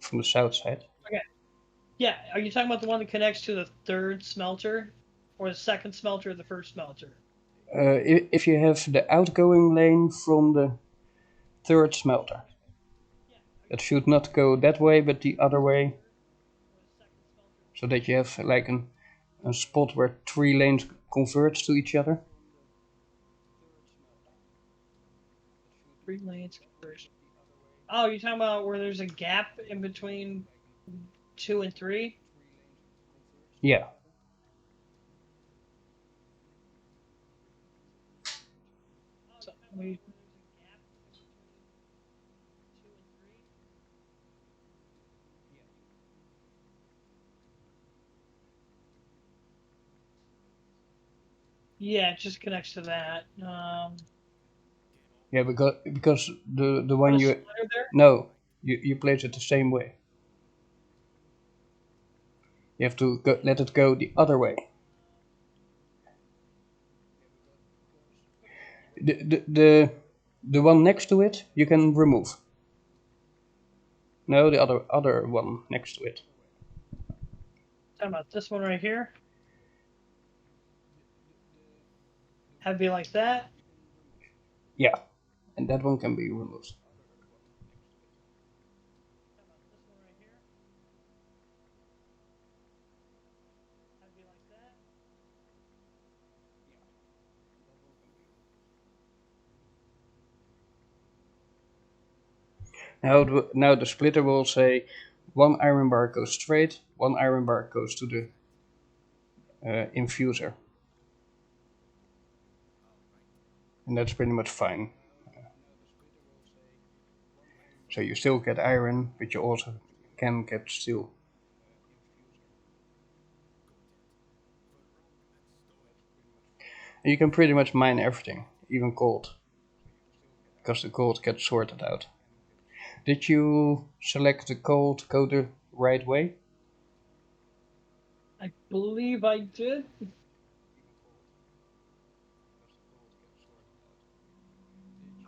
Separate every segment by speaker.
Speaker 1: from the south side.
Speaker 2: Okay. Yeah, are you talking about the one that connects to the third smelter? Or the second smelter or the first smelter?
Speaker 1: If you have the outgoing lane from the third smelter, it should not go that way, but the other way, so that you have like a spot where 3 lanes converge to each other.
Speaker 2: 3 lanes conversion. Oh, you're talking about where there's a gap in between 2 and 3?
Speaker 1: Yeah.
Speaker 2: So, we, yeah, it just connects to that.
Speaker 1: Yeah, because the
Speaker 2: Put
Speaker 1: one
Speaker 2: a
Speaker 1: you
Speaker 2: splitter there?
Speaker 1: no, you place it the same way. You have to let it go the other way. The one next to it you can remove. No, the other one next to it.
Speaker 2: Talking about this one right here. Have it be like that.
Speaker 1: Yeah, and that one can be removed.
Speaker 2: This one right here. Have it be like that.
Speaker 1: Now the splitter will say one iron bar goes straight, one iron bar goes to the infuser, and that's pretty much fine. So you still get iron, but you also can get steel. And you can pretty much mine everything, even gold, because the gold gets sorted out. Did you select the gold to go the right way?
Speaker 2: I believe I did.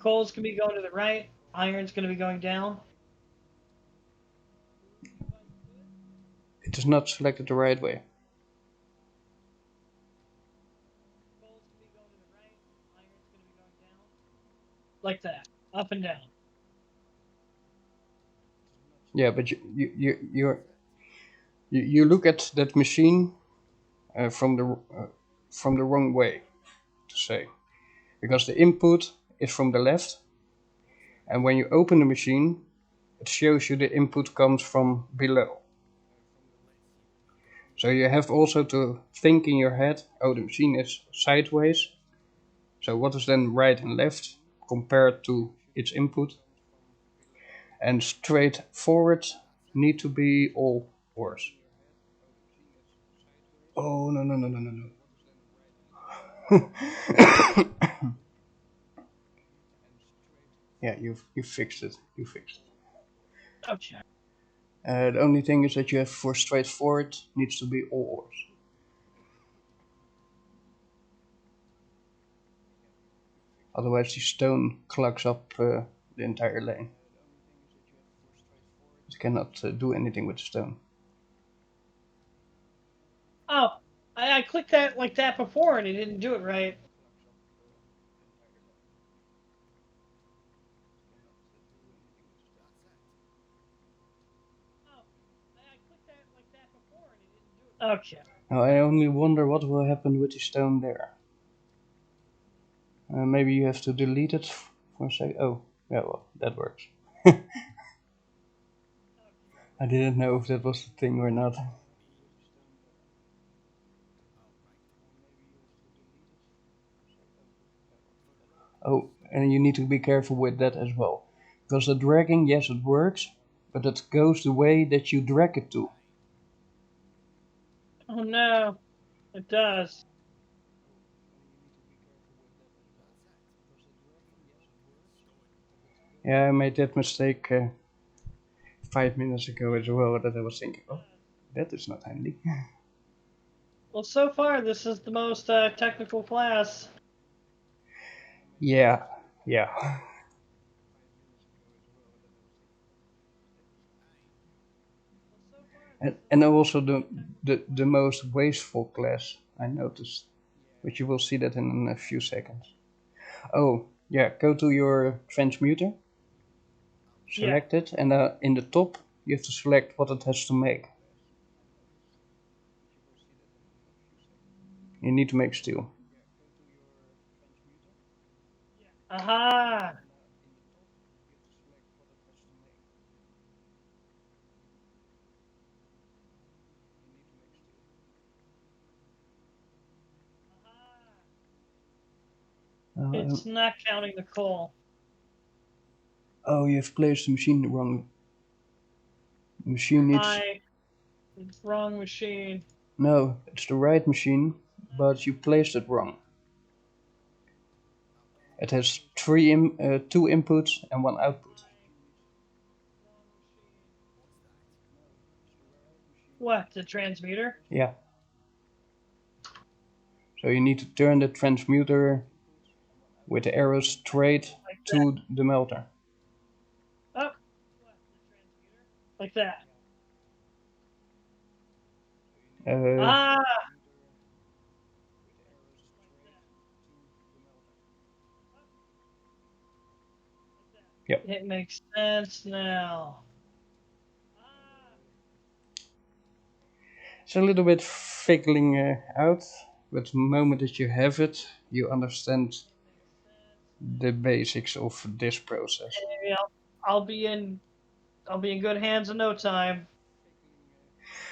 Speaker 2: Coal's going to be going to the right. Iron's going to be going down.
Speaker 1: It is not selected the right way.
Speaker 2: Coal's going to be going to the right. Iron's going to be going down. Like that. Up and down.
Speaker 1: Yeah, but you look at that machine from the wrong way, to say, because the input is from the left, and when you open the machine, it shows you the input comes from below. So you have also to think in your head, oh, the machine is sideways. So what is then right and left compared to its input? And straight forward need to be all ores. Oh, no, no, no, no, no, no. Yeah, you fixed it. You fixed it.
Speaker 2: Okay.
Speaker 1: The only thing is that you have for straightforward needs to be all ores. Otherwise, the stone clogs up the entire lane. It cannot do anything with the stone.
Speaker 2: Oh, I clicked that like that before and it didn't do it right. Oh, I clicked that like that before and it didn't do it. Okay.
Speaker 1: Now I only wonder what will happen with the stone there. Maybe you have to delete it for a sec. Oh, yeah, well, that works. I didn't know if that was the thing or not. Oh, and you need to be careful with that as well. Because the dragging, yes, it works, but it goes the way that you drag it to.
Speaker 2: Oh no, it does.
Speaker 1: Yeah, I made that mistake 5 minutes ago as well, that I was thinking, oh, that is not handy.
Speaker 2: Well, so far this is the most technical class.
Speaker 1: Yeah, yeah. And also the most wasteful class, I noticed. But you will see that in a few seconds. Oh, yeah, go to your transmuter,
Speaker 2: Yeah.
Speaker 1: select it, and in the top you have to select what it has to make. You need to make steel.
Speaker 2: Aha!
Speaker 1: Uh,
Speaker 2: It's not counting the coal.
Speaker 1: oh, you have placed the machine wrong. The machine needs.
Speaker 2: It's wrong machine.
Speaker 1: No, it's the right machine, but you placed it wrong. It has two inputs and one output.
Speaker 2: What, the transmuter?
Speaker 1: Yeah. So you need to turn the transmuter with the arrows straight
Speaker 2: Like that.
Speaker 1: to the melter.
Speaker 2: Oh, like that.
Speaker 1: Uh,
Speaker 2: Ah!
Speaker 1: yep.
Speaker 2: It makes sense now.
Speaker 1: It's a little bit figgling out, but the moment that you have it, you understand the basics of this process.
Speaker 2: Maybe I'll be in I'll be in good hands in no time.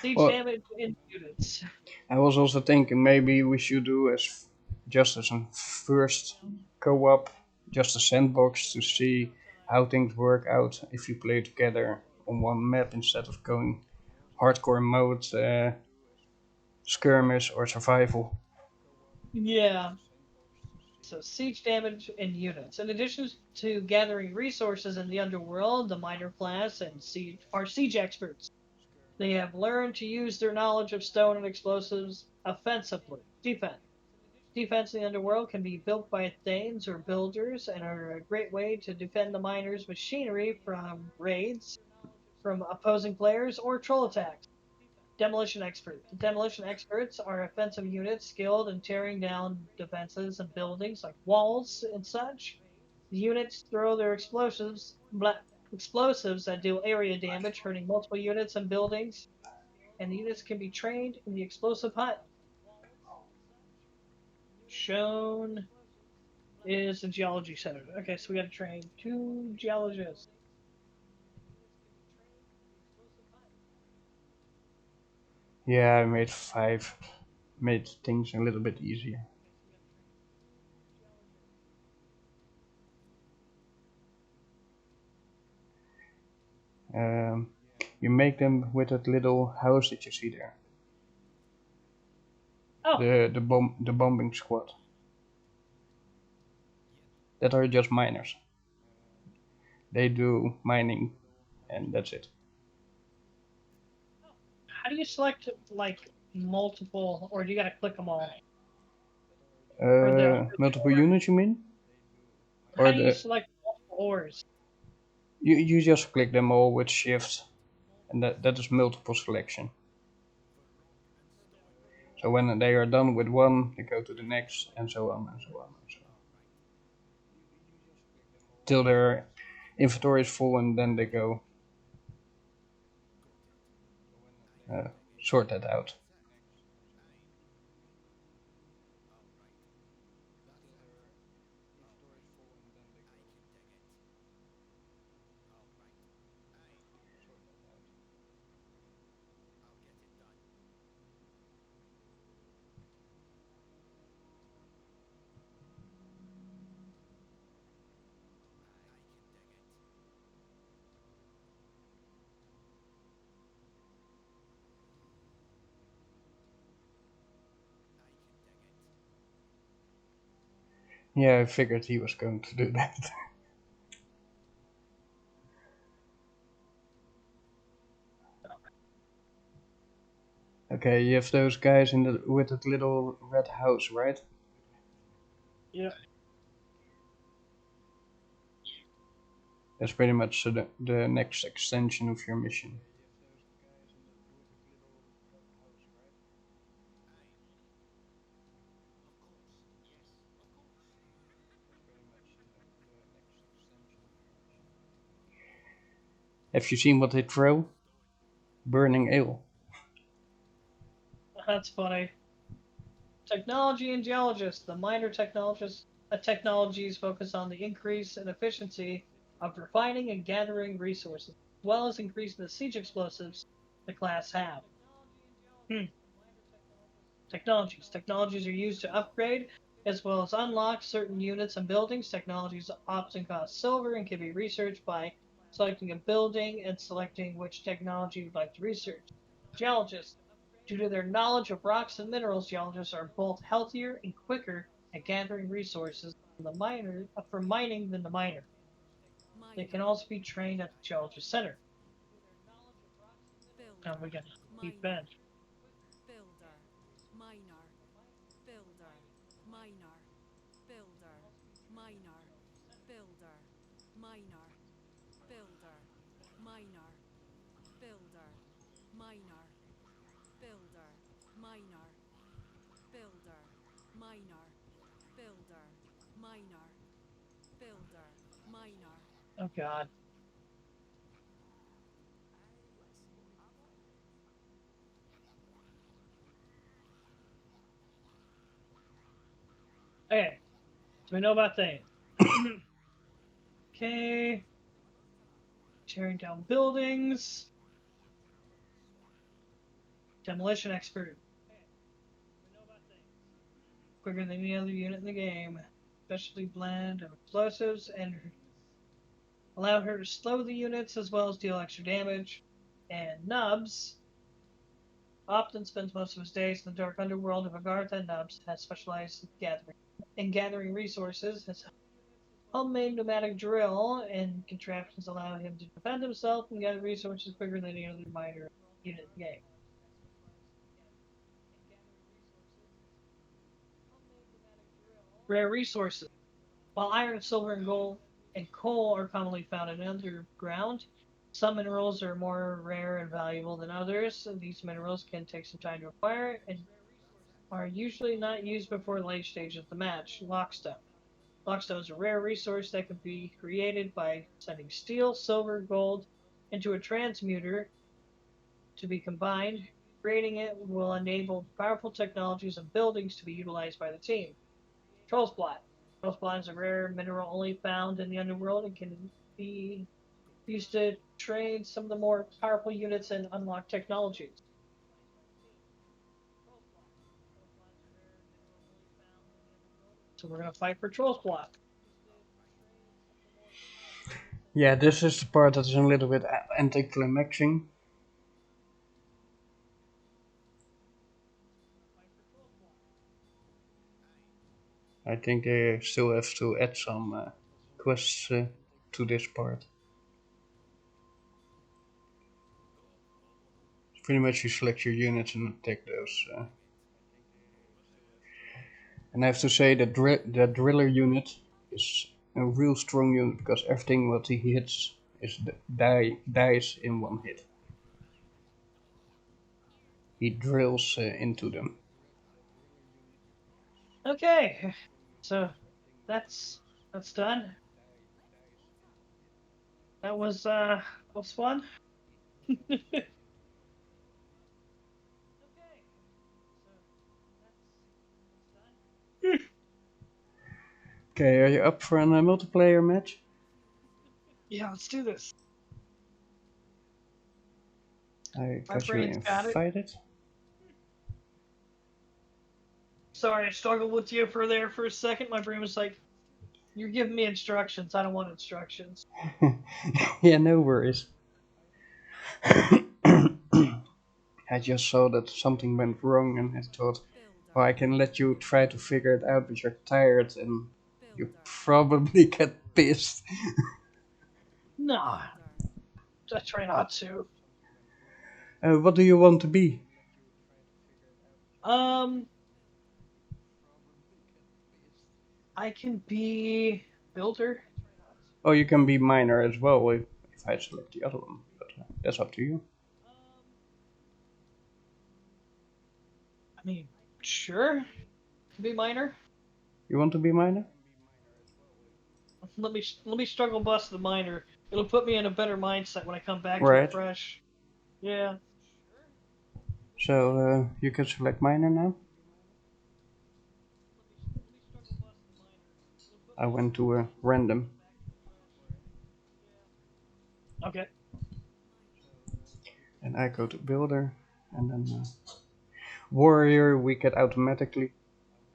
Speaker 2: Siege
Speaker 1: Well,
Speaker 2: damage in units.
Speaker 1: I was also thinking maybe we should do as just as a first co-op, just a sandbox to see how things work out if you play together on one map instead of going hardcore mode, skirmish or survival.
Speaker 2: Yeah. So siege damage in units. In addition to gathering resources in the underworld, the miner class and siege are siege experts. They have learned to use their knowledge of stone and explosives offensively. Defense. Defense in the underworld can be built by Thanes or builders and are a great way to defend the miners' machinery from raids from opposing players or troll attacks. Demolition experts. The demolition experts are offensive units skilled in tearing down defenses and buildings like walls and such. The units throw their explosives that do area damage, hurting multiple units and buildings. And the units can be trained in the explosive hut. Shown is the geology center. Okay, so we got to train 2 geologists.
Speaker 1: Yeah, I made 5, made things a little bit easier. Um, you make them with that little house that you see there.
Speaker 2: Oh,
Speaker 1: The bombing squad. That are just miners. They do mining, and that's it.
Speaker 2: how do you select like multiple, or do you got to click them all? Or the
Speaker 1: Multiple
Speaker 2: ore?
Speaker 1: units, you mean?
Speaker 2: How
Speaker 1: Or
Speaker 2: do you
Speaker 1: the
Speaker 2: select multiple ores?
Speaker 1: you just click them all with shift, and that is multiple selection. So when they are done with one, they go to the next, and so on and so on and so on, till their inventory is full, and then they go uh, sort that out. Yeah, I figured he was going to do that. Okay, you have those guys in the with that little red house, right?
Speaker 2: Yeah.
Speaker 1: That's pretty much the next extension of your mission. Have you seen what they throw? Burning ale.
Speaker 2: That's funny. Technology and geologists. The minor technologies focus on the increase in efficiency of refining and gathering resources, as well as increasing the siege explosives the class have. Hmm. Technologies. Technologies are used to upgrade as well as unlock certain units and buildings. Technologies often cost silver and can be researched by selecting a building and selecting which technology you'd like to research. Geologists. Due to their knowledge of rocks and minerals, geologists are both healthier and quicker at gathering resources from mining than the miner. They can
Speaker 3: Miner,
Speaker 2: also be trained at the geologist center. Now we
Speaker 3: builder,
Speaker 2: got Deep
Speaker 3: miner,
Speaker 2: Bend.
Speaker 3: builder, miner, builder, miner, builder, miner, builder, miner, builder, miner, builder, miner, builder, miner, builder, miner, builder, miner, builder, miner.
Speaker 2: Oh God. Okay, so we know about things. Okay, tearing down buildings. Demolition expert. Quicker than any other unit in the game. Specialty blend of explosives and allow her to slow the units as well as deal extra damage. And Nubs often spends most of his days in the dark underworld of Agartha. Nubs has specialized in gathering resources. His homemade pneumatic drill and contraptions allow him to defend himself and gather resources quicker than any other miner unit in the game. Rare resources. While iron, silver, and gold and coal are commonly found in underground, some minerals are more rare and valuable than others. These minerals can take some time to acquire and are usually not used before the late stage of the match. Lockstone. Lockstone is a rare resource that can be created by sending steel, silver, gold into a transmuter to be combined. Creating it will enable powerful technologies and buildings to be utilized by the team. Troll's Blot. Troll's Blot is a rare mineral only found in the underworld and can be used to train some of the more powerful units and unlock technologies. So we're going to fight for Troll's Blot.
Speaker 1: Yeah, this is the part that is a little bit anticlimactic. I think they still have to add some quests to this part. Pretty much you select your units and attack those. And I have to say that the driller unit is a real strong unit because everything what he hits is dies in one hit. He drills into them.
Speaker 2: Okay, so that's done. That was fun.
Speaker 1: Okay, are you up for a multiplayer match?
Speaker 2: Yeah, let's do this.
Speaker 1: I
Speaker 2: My
Speaker 1: got you
Speaker 2: brain's got it.
Speaker 1: invited.
Speaker 2: Sorry, I struggled with you for a second. My brain was like, "You're giving me instructions. I don't want instructions."
Speaker 1: Yeah, no worries. I just saw that something went wrong and I thought, oh,
Speaker 3: Builder,
Speaker 1: I can let you try to figure it out, but you're tired and you
Speaker 3: builder,
Speaker 1: probably get pissed.
Speaker 2: No,
Speaker 3: builder,
Speaker 2: I try not to.
Speaker 1: What do you want to be?
Speaker 2: Um, I can be builder.
Speaker 1: Oh, you can be miner as well if I select the other one, but that's up to you.
Speaker 2: I mean, sure, be minor.
Speaker 1: You want to be miner?
Speaker 2: Let me struggle bust the minor. It'll put me in a better mindset when I come back to it
Speaker 1: Right.
Speaker 2: fresh. Yeah.
Speaker 1: So you can select miner now. I went to a random,
Speaker 2: Okay.
Speaker 1: and I go to builder, and then warrior we get automatically,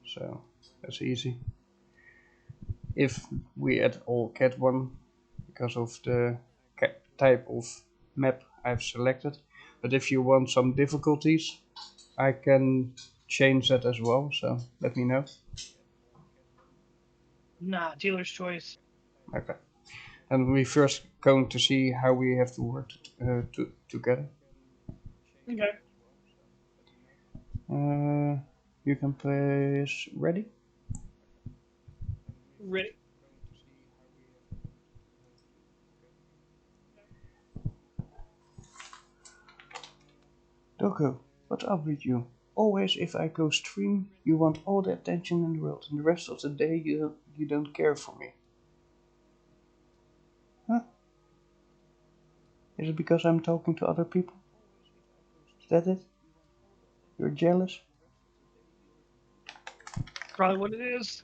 Speaker 1: so that's easy. If we at all get one, because of the type of map I've selected. But if you want some difficulties, I can change that as well, so let me know.
Speaker 2: Nah, dealer's choice.
Speaker 1: Okay. And we first going to see how we have to work together.
Speaker 2: Okay.
Speaker 1: You can place ready.
Speaker 2: Ready.
Speaker 1: Doko, what's up with you? Always if I go stream, you want all the attention in the world, and the rest of the day you don't care for me. Huh? Is it because I'm talking to other people? Is that it? You're jealous?
Speaker 2: Probably what it is.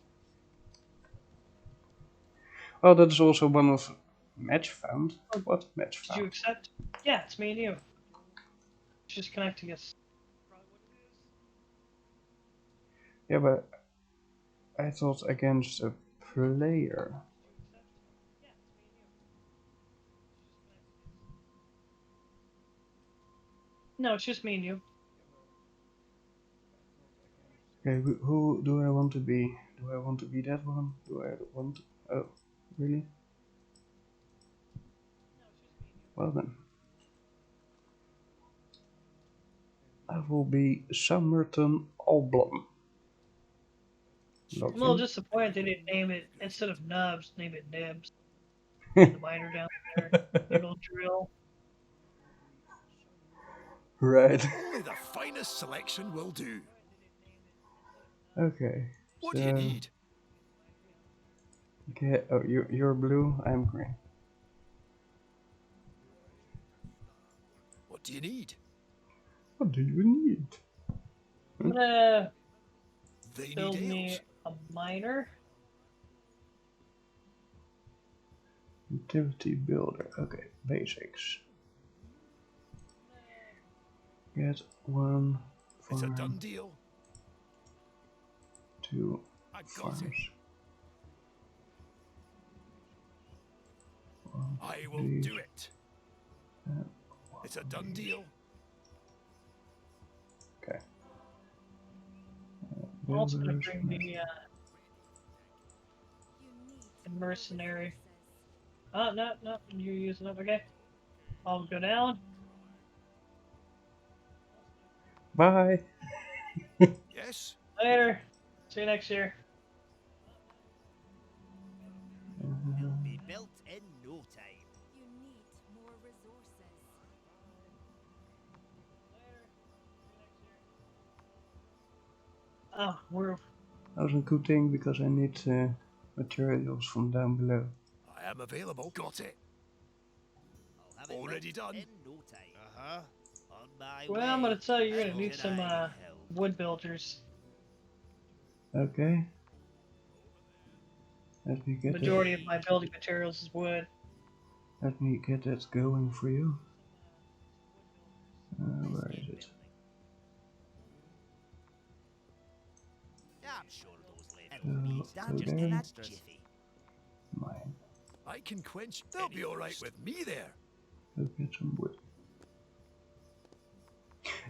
Speaker 1: Oh, that is also one of match found.
Speaker 2: Oh,
Speaker 1: What match
Speaker 2: did you
Speaker 1: found?
Speaker 2: accept? Yeah, it's me and you. It's just connecting us.
Speaker 1: Yeah, but I thought against a player.
Speaker 2: No, it's just me and you.
Speaker 1: Okay, who do I want to be? Do I want to be that one? Do I want to... Oh, really? Well then. I will be Somerton Alblom.
Speaker 2: I'm a little
Speaker 1: Login.
Speaker 2: disappointed they didn't name it, instead of Nubs, name it Nibs. And the miner down there. Big old drill.
Speaker 1: Right.
Speaker 4: Only the finest selection will do.
Speaker 1: Okay.
Speaker 4: What do you
Speaker 1: So...
Speaker 4: need?
Speaker 1: Okay, oh, you're blue, I'm green.
Speaker 4: What do you need?
Speaker 1: What do you need?
Speaker 2: I'm gonna
Speaker 4: They need
Speaker 2: build me
Speaker 4: ales.
Speaker 2: a miner.
Speaker 1: Utility builder. Okay, basics. Get one
Speaker 4: It's a
Speaker 1: farm,
Speaker 4: done deal.
Speaker 1: 2
Speaker 4: I got
Speaker 1: farms.
Speaker 4: it.
Speaker 1: One
Speaker 4: I
Speaker 1: of
Speaker 4: will
Speaker 1: these,
Speaker 4: do it.
Speaker 1: one
Speaker 4: It's a
Speaker 1: of
Speaker 4: done
Speaker 1: these.
Speaker 4: deal.
Speaker 1: Okay.
Speaker 2: I'm also gonna
Speaker 1: Builders.
Speaker 2: bring me
Speaker 3: You need
Speaker 2: a
Speaker 3: more
Speaker 2: mercenary.
Speaker 3: resources.
Speaker 2: Oh, no, no, you're using it. Okay. I'll go down.
Speaker 1: Bye.
Speaker 4: Yes?
Speaker 2: Later. See you next year.
Speaker 5: It'll be built in no time.
Speaker 3: You need more resources.
Speaker 2: Oh, we're
Speaker 1: That was a good thing because I need materials from down below.
Speaker 4: I am available. Got it.
Speaker 5: I'll have it
Speaker 4: Already
Speaker 5: built
Speaker 4: done.
Speaker 5: in no time.
Speaker 4: Uh-huh.
Speaker 5: On my
Speaker 2: well.
Speaker 5: way.
Speaker 2: I'm gonna tell you, you're
Speaker 5: How
Speaker 2: gonna need
Speaker 5: can
Speaker 2: some
Speaker 5: I help?
Speaker 2: wood builders.
Speaker 1: Okay. Let me get that.
Speaker 2: Majority of my building materials is wood.
Speaker 1: Let me get that going for you.
Speaker 5: Let's
Speaker 1: Where
Speaker 5: get
Speaker 1: is it?
Speaker 5: building. I'm sure those labels will be
Speaker 1: So,
Speaker 5: done
Speaker 1: go
Speaker 5: just in
Speaker 1: there.
Speaker 5: a jiffy.
Speaker 1: Mine.
Speaker 4: I can quench. They'll be all right with me there.
Speaker 1: Go get some wood.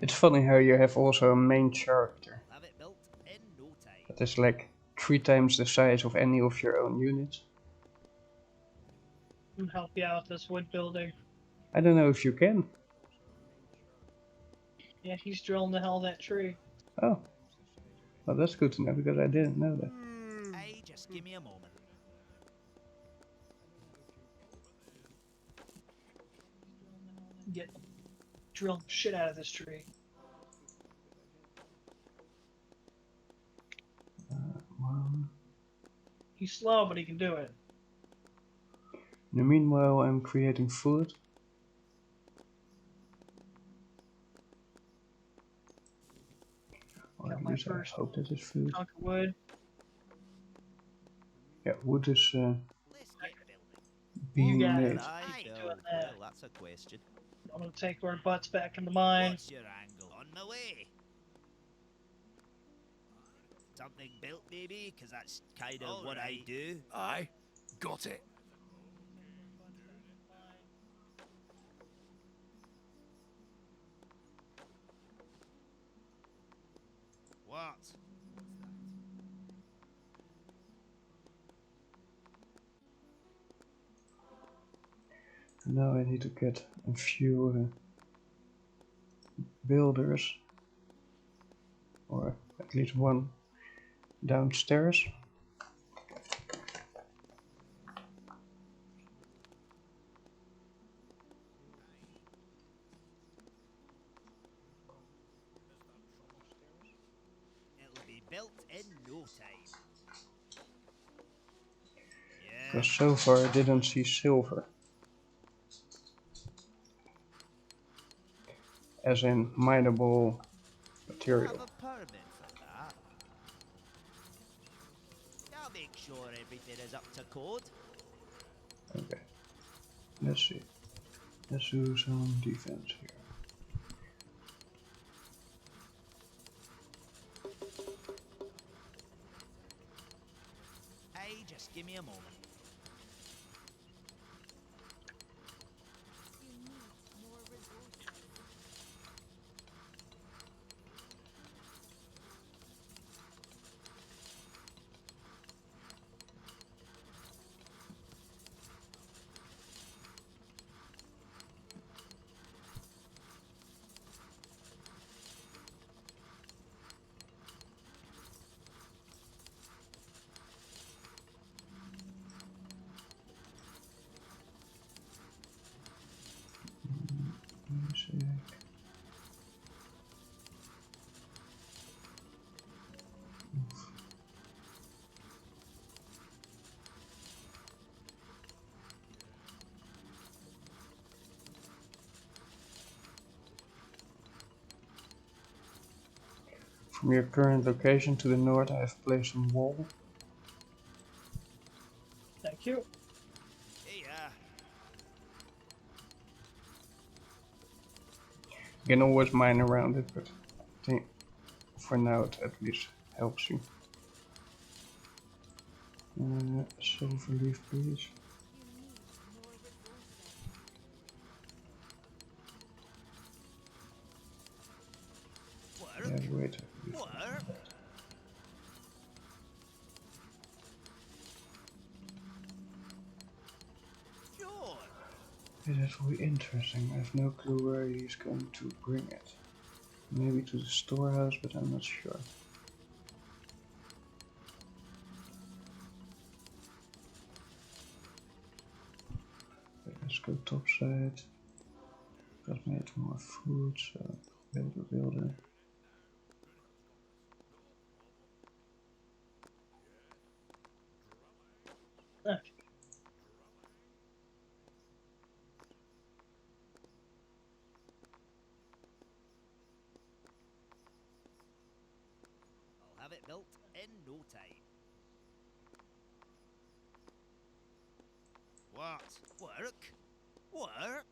Speaker 1: It's funny how you have also a main character
Speaker 5: I'll have it built in no time.
Speaker 1: that is like 3 times the size of any of your own units.
Speaker 2: And help you out with this wood building.
Speaker 1: I don't know if you can.
Speaker 2: Yeah, he's drilling the hell of that tree.
Speaker 1: Oh, well that's good to know because I didn't know that.
Speaker 5: Aye, just give me a moment.
Speaker 2: Get drill shit out of this tree.
Speaker 1: One.
Speaker 2: He's slow, but he can do it.
Speaker 1: In the meanwhile, I'm creating food. Or
Speaker 2: Got
Speaker 1: at
Speaker 2: my
Speaker 1: least I
Speaker 2: first
Speaker 1: hope that is food.
Speaker 2: chunk of wood.
Speaker 1: Yeah, wood is
Speaker 5: Let's get building.
Speaker 1: being
Speaker 2: got
Speaker 1: made.
Speaker 2: it.
Speaker 5: Aye,
Speaker 2: Keep
Speaker 5: Bill.
Speaker 2: doing that.
Speaker 5: Well, that's a question.
Speaker 2: I'm gonna take our butts back in the mine.
Speaker 5: What's your angle? On my way. Something built, maybe? Because that's kind of what I do.
Speaker 4: Aye, got it.
Speaker 5: What?
Speaker 1: Now I need to get a few builders, or at least one downstairs.
Speaker 5: It'll be built in no time. Yeah.
Speaker 1: Because so far I didn't see silver. As in mineable
Speaker 5: You
Speaker 1: material.
Speaker 5: have a permit for that. I'll make sure everything is up to code.
Speaker 1: Okay. Let's see. Let's do some defense here.
Speaker 5: Hey, just give me a moment.
Speaker 3: You need more resources.
Speaker 1: Music. From your current location to the north, I have placed a wall.
Speaker 2: Thank you.
Speaker 5: Hey,
Speaker 1: You can always mine around it, but I think for now it at least helps you. Silver leaf, please.
Speaker 3: You need more resources.
Speaker 5: work.
Speaker 1: Yeah, wait.
Speaker 5: Work. Sure.
Speaker 1: That will be interesting. I have no clue where he's going to bring it. Maybe to the storehouse, but I'm not sure. Okay, let's go topside. Got made more food, so builder.
Speaker 2: Okay.
Speaker 5: I'll have it built in no time. What? Work? Work?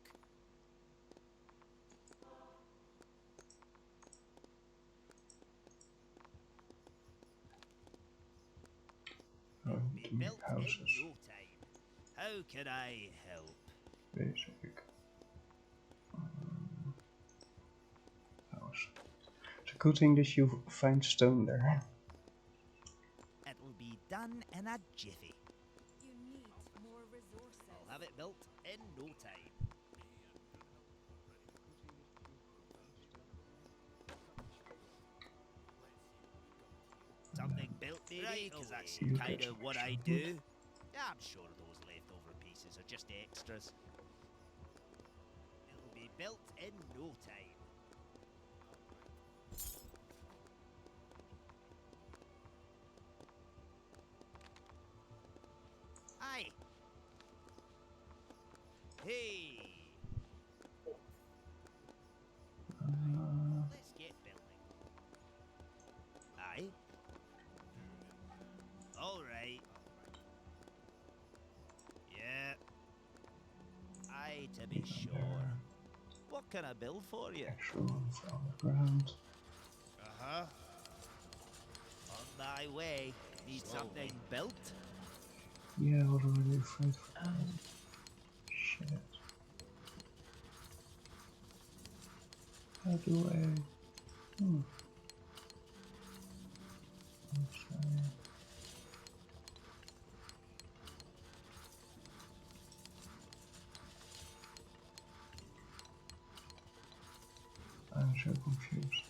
Speaker 1: Oh,
Speaker 5: It'll
Speaker 1: to
Speaker 5: be
Speaker 1: make
Speaker 5: built
Speaker 1: houses.
Speaker 5: in no time. How can I help?
Speaker 1: Basic. House. It's a good thing that you find stone there.
Speaker 5: It'll be done in a jiffy.
Speaker 3: You need more resources.
Speaker 5: I'll have it built in no time. Something built, maybe, because that's
Speaker 1: You
Speaker 5: kind
Speaker 1: get
Speaker 5: of what
Speaker 1: some
Speaker 5: I
Speaker 1: wood.
Speaker 5: do. I'm sure those leftover pieces are just extras. It'll be built in no time. Aye. to be sure. What can I build for you?
Speaker 1: Actual one from the ground.
Speaker 5: Uh-huh. On my way. Need something built?
Speaker 1: Yeah, I was already afraid for that. Shit. How do I... Let's try... I'm so confused.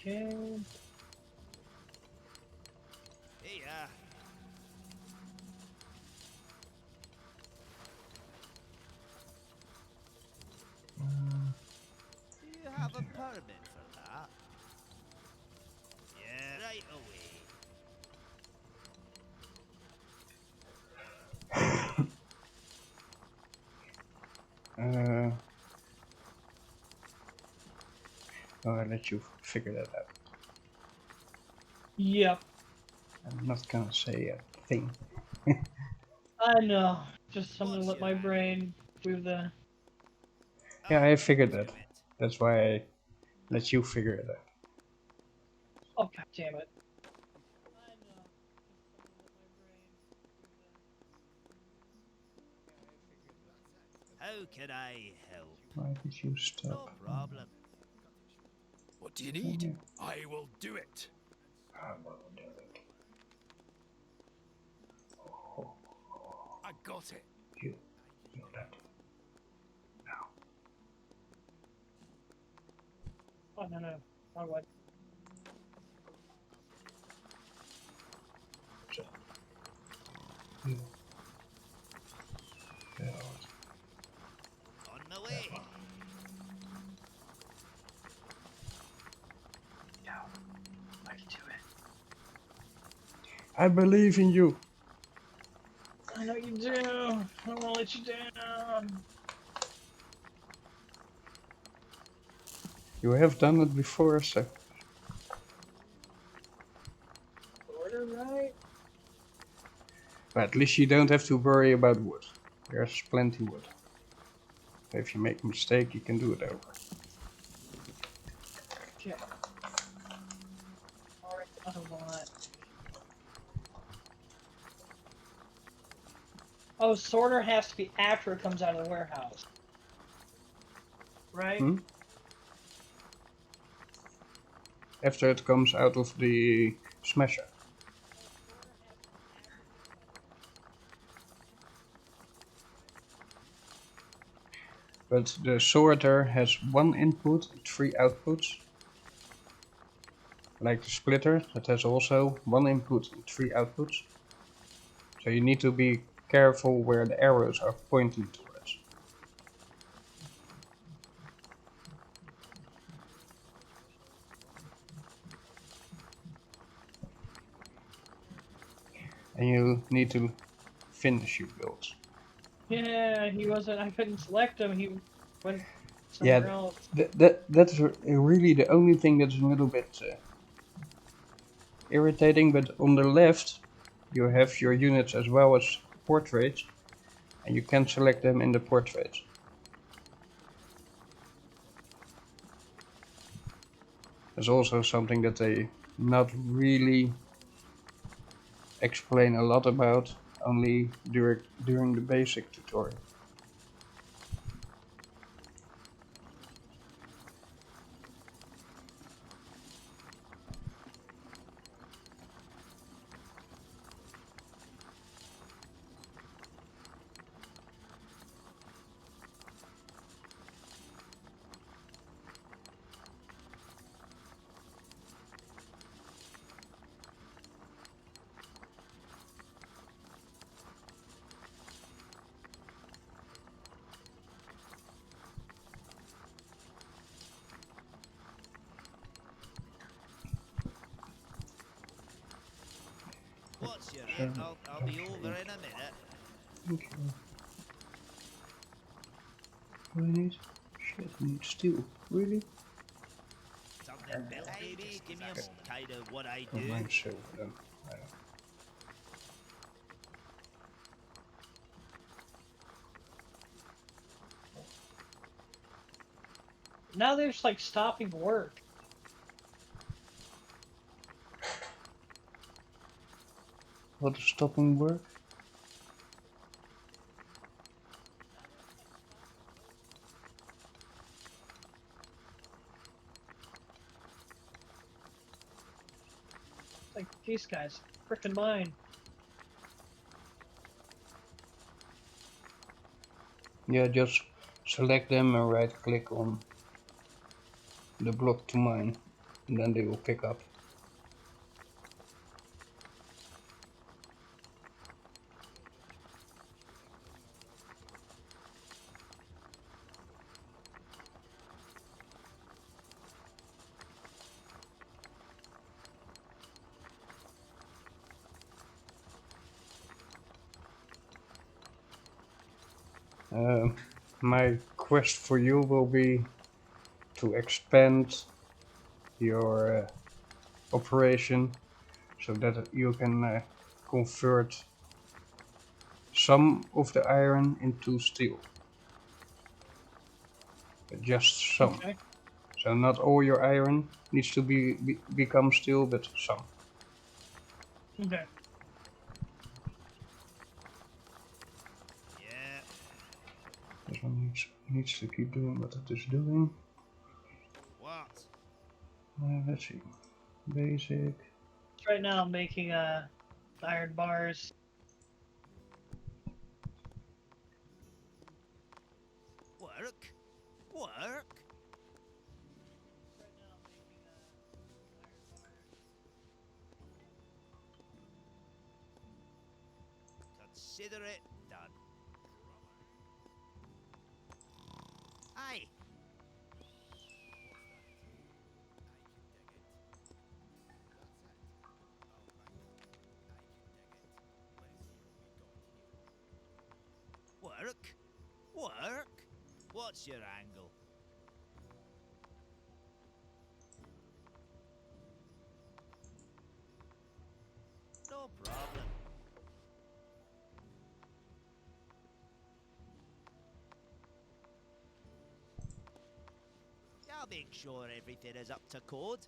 Speaker 2: Okay.
Speaker 5: Here. Do you have a permit for that? Yeah, right away.
Speaker 1: I'll let you figure that out.
Speaker 2: Yep.
Speaker 1: I'm not gonna say a thing.
Speaker 2: I know. Just something to
Speaker 5: What's
Speaker 2: let my
Speaker 5: your name?
Speaker 2: brain do the.
Speaker 1: Yeah, I figured
Speaker 5: Do
Speaker 1: that.
Speaker 5: it.
Speaker 1: That's why I let you figure it out.
Speaker 2: Oh god damn it. I know. Just something to let my brain do the.
Speaker 5: How can I help?
Speaker 1: Why did you stop?
Speaker 5: No problem.
Speaker 4: What do you need?
Speaker 1: Yeah.
Speaker 4: I will do it.
Speaker 1: I will do it. Oh,
Speaker 4: I got it.
Speaker 1: you that. Now.
Speaker 2: Oh no no. Wrong one.
Speaker 1: So, you build
Speaker 5: On my way.
Speaker 1: that one. Yeah, I can do it. I believe in you.
Speaker 2: I know you do. I don't want to let you down.
Speaker 1: You have done it before, so.
Speaker 2: Order right?
Speaker 1: But at least you don't have to worry about wood. There's plenty wood. If you make a mistake, you can do it over.
Speaker 2: Okay. Alright, I want. Oh, sorter has to be after it comes out of the warehouse. Right?
Speaker 1: Hmm? After it comes out of the smasher. But the sorter has one input, three outputs. Like the splitter, that has also one input and three outputs. So you need to be careful where the arrows are pointing towards. And you need to finish your builds.
Speaker 2: Yeah, he wasn't. I couldn't select him. He went somewhere
Speaker 1: Yeah,
Speaker 2: else.
Speaker 1: that's really the only thing that's a little bit irritating. But on the left, you have your units as well as portraits, and you can select them in the portraits. There's also something that they not really explain a lot about, only during the basic tutorial.
Speaker 5: What's your
Speaker 1: So,
Speaker 5: I'll be over in a minute.
Speaker 1: thank you. What do I need? Shit, I need steel. Really?
Speaker 5: Something built, maybe? Just give me a moment. Kind of what I
Speaker 1: Don't
Speaker 5: do.
Speaker 1: mind silver then. I don't.
Speaker 2: Now they're just like stopping work.
Speaker 1: What is stopping work?
Speaker 2: It's like these guys, frickin' mine.
Speaker 1: Yeah, just select them and right click on the block to mine, and then they will pick up. My quest for you will be to expand your operation so that you can convert some of the iron into steel. But just some.
Speaker 2: Okay.
Speaker 1: So not all your iron needs to become steel, but some.
Speaker 2: Okay.
Speaker 5: Yeah.
Speaker 1: This one needs to keep doing what it is doing.
Speaker 5: What?
Speaker 1: Let's see. Basic.
Speaker 2: Right now I'm making iron bars.
Speaker 5: Work? Work? Consider it done. Aye. Work? Work? What's your angle? No problem. I'll make sure everything is up to code.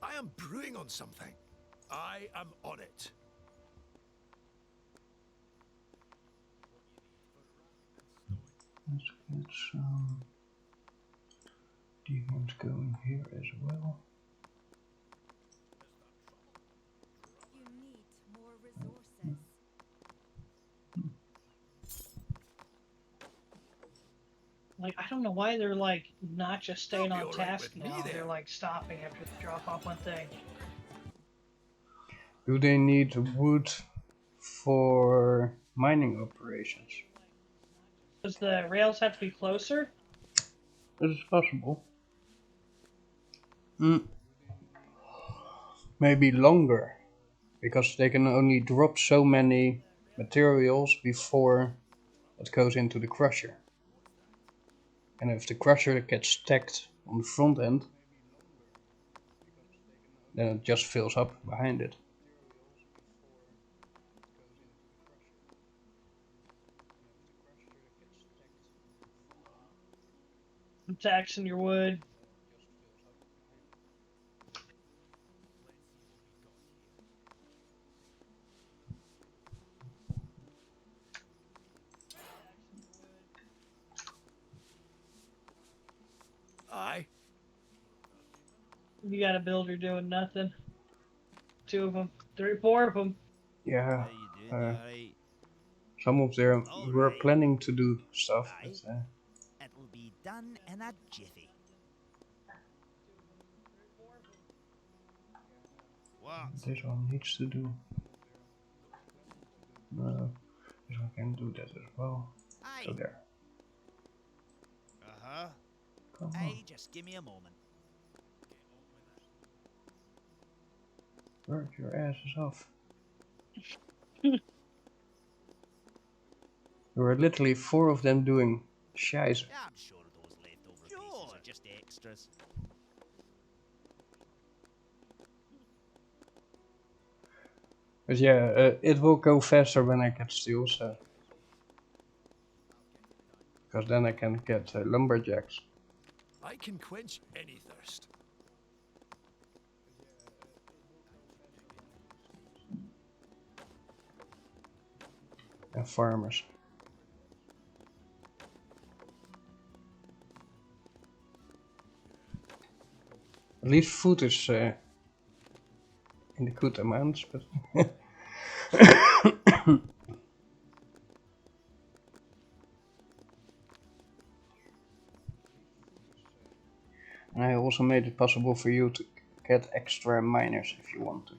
Speaker 4: I am brewing on something. I am on it.
Speaker 1: Let's get some demons going here as well.
Speaker 3: You need more resources.
Speaker 2: Like, I don't know why they're like not just staying
Speaker 4: You'll be
Speaker 2: on
Speaker 4: all right
Speaker 2: task
Speaker 4: with me
Speaker 2: now. They're
Speaker 4: there.
Speaker 2: like stopping after they drop off one thing.
Speaker 1: Do they need wood for mining operations?
Speaker 2: Does the rails have to be closer?
Speaker 1: That is possible. Maybe longer, because they can only drop so many materials before it goes into the crusher. And if the crusher gets stacked on the front end, then it just fills up behind it.
Speaker 2: I'm taxing your wood.
Speaker 4: Aye.
Speaker 2: You got a builder doing nothing. Two of them. Three, four of them.
Speaker 1: Yeah,
Speaker 5: How you doing? You alright?
Speaker 1: some of them
Speaker 5: All
Speaker 1: were
Speaker 5: right.
Speaker 1: planning to do stuff,
Speaker 5: Aye.
Speaker 1: but
Speaker 5: It'll be done in a jiffy. What?
Speaker 1: this one needs to do. No, this one can do that as well. So
Speaker 5: Aye.
Speaker 1: there.
Speaker 5: Uh-huh.
Speaker 1: Come on.
Speaker 5: Aye, just give me a moment.
Speaker 1: Work your asses off. There were literally 4 of them doing shies.
Speaker 5: Yeah, I'm sure those leftover pieces are just extras.
Speaker 1: But yeah, it will go faster when I get steel, so. Because then I can get lumberjacks.
Speaker 4: I can quench any thirst.
Speaker 1: And farmers. At least food is in the good amounts, but and I also made it possible for you to get extra miners if you want to.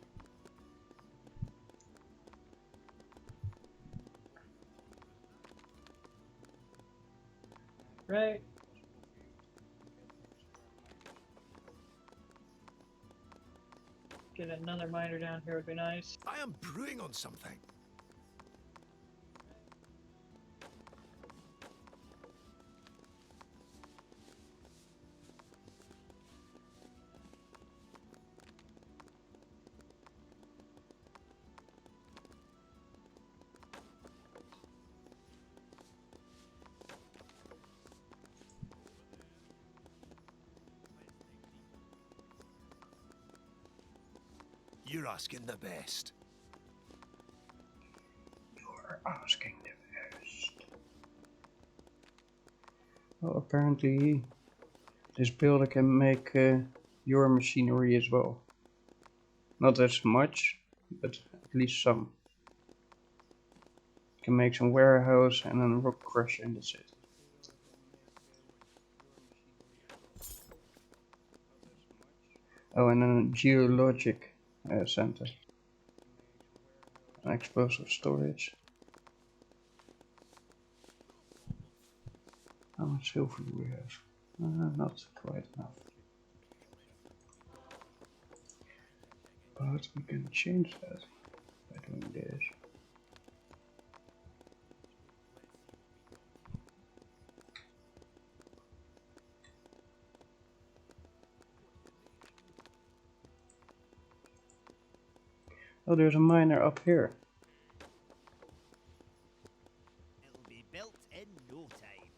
Speaker 2: Right. Get another miner down here would be nice.
Speaker 4: I am brewing on something. You're asking the best.
Speaker 1: You're asking the best. Well, apparently this builder can make your machinery as well. Not as much, but at least some. Can make some warehouse and then a rock crusher and that's it. Oh, and then a geologic center. An explosive storage. How much silver do we have? Not quite enough. But we can change that by doing this. Oh, there's a miner up here.
Speaker 5: It'll be built in no time.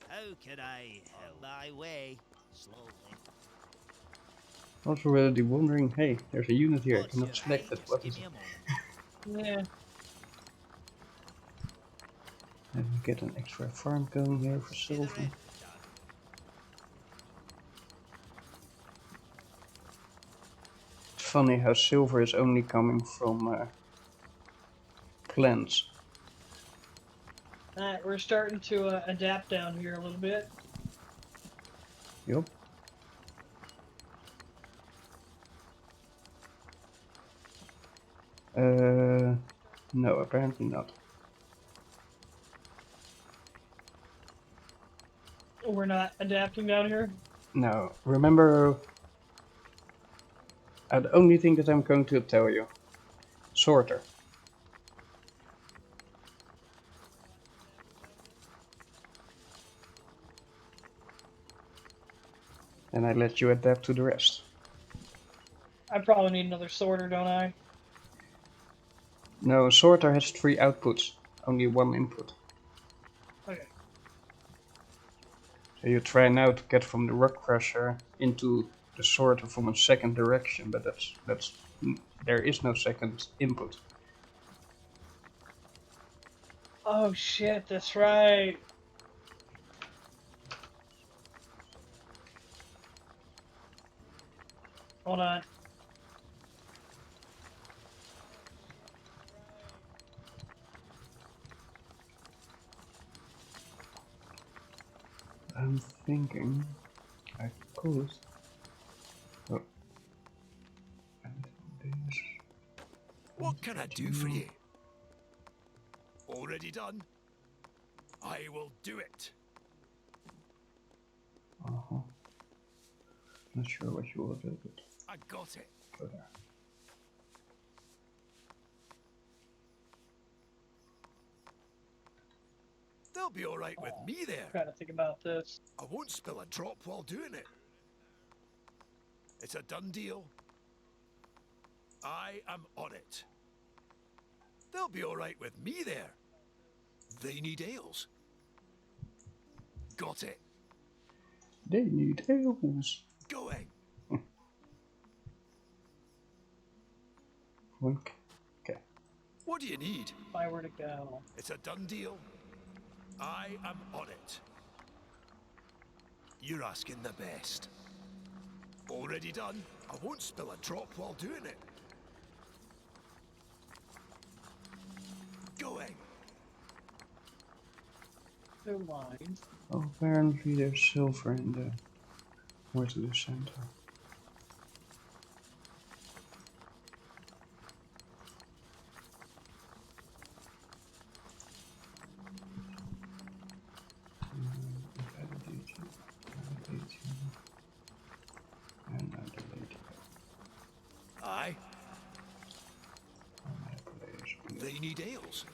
Speaker 5: How can I help my way? Slowly.
Speaker 1: I was already wondering, hey, there's a unit here, I
Speaker 5: What's
Speaker 1: cannot
Speaker 5: your
Speaker 1: select it,
Speaker 5: eyes?
Speaker 1: what
Speaker 5: Give
Speaker 1: is
Speaker 5: me
Speaker 1: it?
Speaker 5: a moment.
Speaker 2: Yeah.
Speaker 1: Let me get an extra farm going here for
Speaker 5: See the
Speaker 1: silver.
Speaker 5: rest is done.
Speaker 1: It's funny how silver is only coming from plants.
Speaker 2: Alright, we're starting to adapt down here a little bit.
Speaker 1: Yup. No, apparently not.
Speaker 2: We're not adapting down here.
Speaker 1: No, remember, the only thing that I'm going to tell you. Sorter. And I let you adapt to the rest.
Speaker 2: I probably need another sorter, don't I?
Speaker 1: No, sorter has 3 outputs, only 1 input.
Speaker 2: Okay.
Speaker 1: So you try now to get from the rock crusher into the sorter from a second direction, but there is no second input.
Speaker 2: Oh shit, that's right. Hold on.
Speaker 1: I'm thinking I could. Oh. This.
Speaker 4: What can I do for you? Already done? I will do it.
Speaker 1: Uh-huh. Not sure what you will do, but
Speaker 4: I got it.
Speaker 1: go there.
Speaker 4: They'll be all right with me there.
Speaker 2: I'm trying to think about this.
Speaker 4: I won't spill a drop while doing it. It's a done deal. I am on it. They'll be all right with me there. They need ales. Got it.
Speaker 1: They need ales.
Speaker 4: Going.
Speaker 1: Wink. Okay.
Speaker 4: What do you need?
Speaker 2: If I were to go.
Speaker 4: It's a done deal. I am on it. You're asking the best. Already done. I won't spill a drop while doing it. Going.
Speaker 2: Two lines.
Speaker 1: Oh, apparently there's silver in the more to the center.
Speaker 4: Aye. They need ales.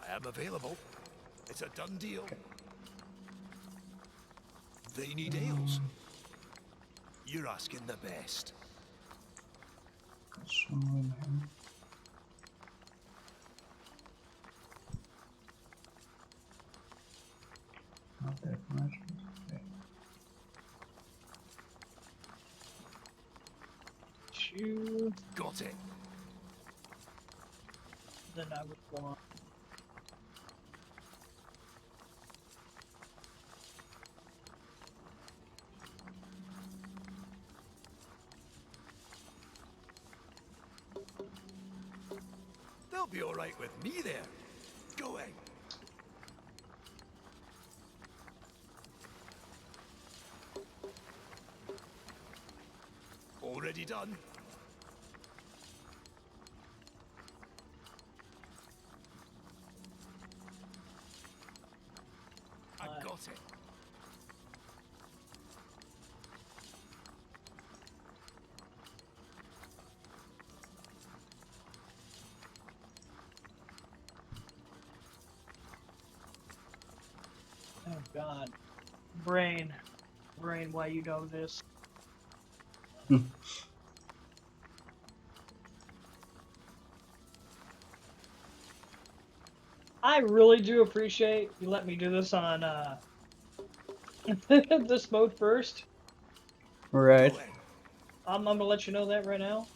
Speaker 4: I am available. It's a done deal. They need ales. You're asking the best.
Speaker 1: Got some in here. Not that much. Okay.
Speaker 2: Two.
Speaker 4: Got it.
Speaker 2: Then I would want.
Speaker 4: They'll be all right with me there. Going. Already done. I got it.
Speaker 2: Oh God. Brain. Brain, why you know this? I really do appreciate you let me do this on this mode first.
Speaker 1: Right.
Speaker 4: Going.
Speaker 2: I'm gonna let you know that right now.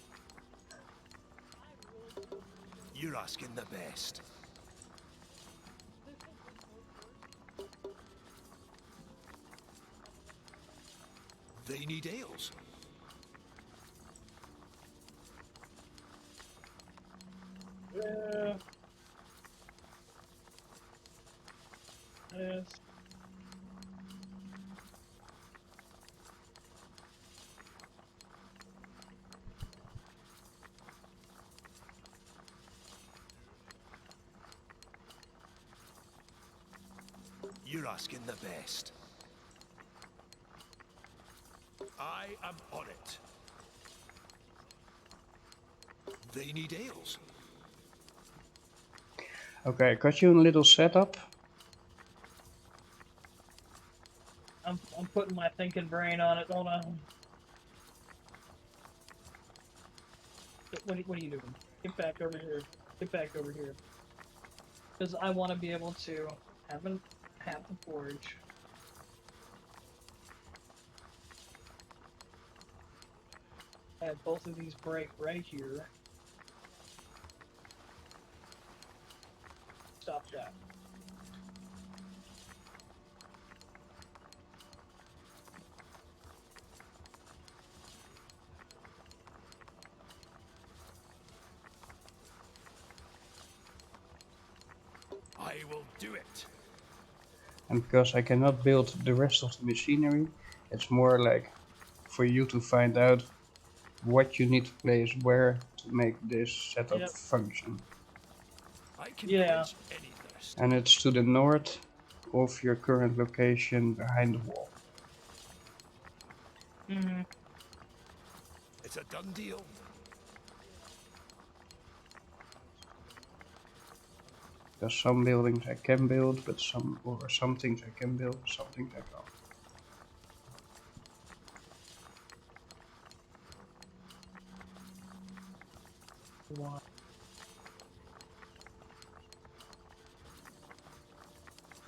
Speaker 4: You're asking the best. They need ales.
Speaker 2: Yeah. Yes.
Speaker 4: You're asking the best. I am on it. They need ales.
Speaker 1: Okay, got you a little setup.
Speaker 2: I'm putting my thinking brain on it. Hold on. What are you doing? Get back over here. Get back over here. Because I want to be able to have the forge. Have both of these break right here. Stop that.
Speaker 4: I will do it.
Speaker 1: And because I cannot build the rest of the machinery, it's more like for you to find out what you need to place where to make this setup
Speaker 2: Yep.
Speaker 1: function.
Speaker 4: I can
Speaker 2: Yeah.
Speaker 4: quench any thirst.
Speaker 1: And it's to the north of your current location behind the wall.
Speaker 2: Mm-hmm.
Speaker 4: It's a done deal.
Speaker 1: Because some buildings I can build, but some things I can build, some things I can't.
Speaker 2: Wow.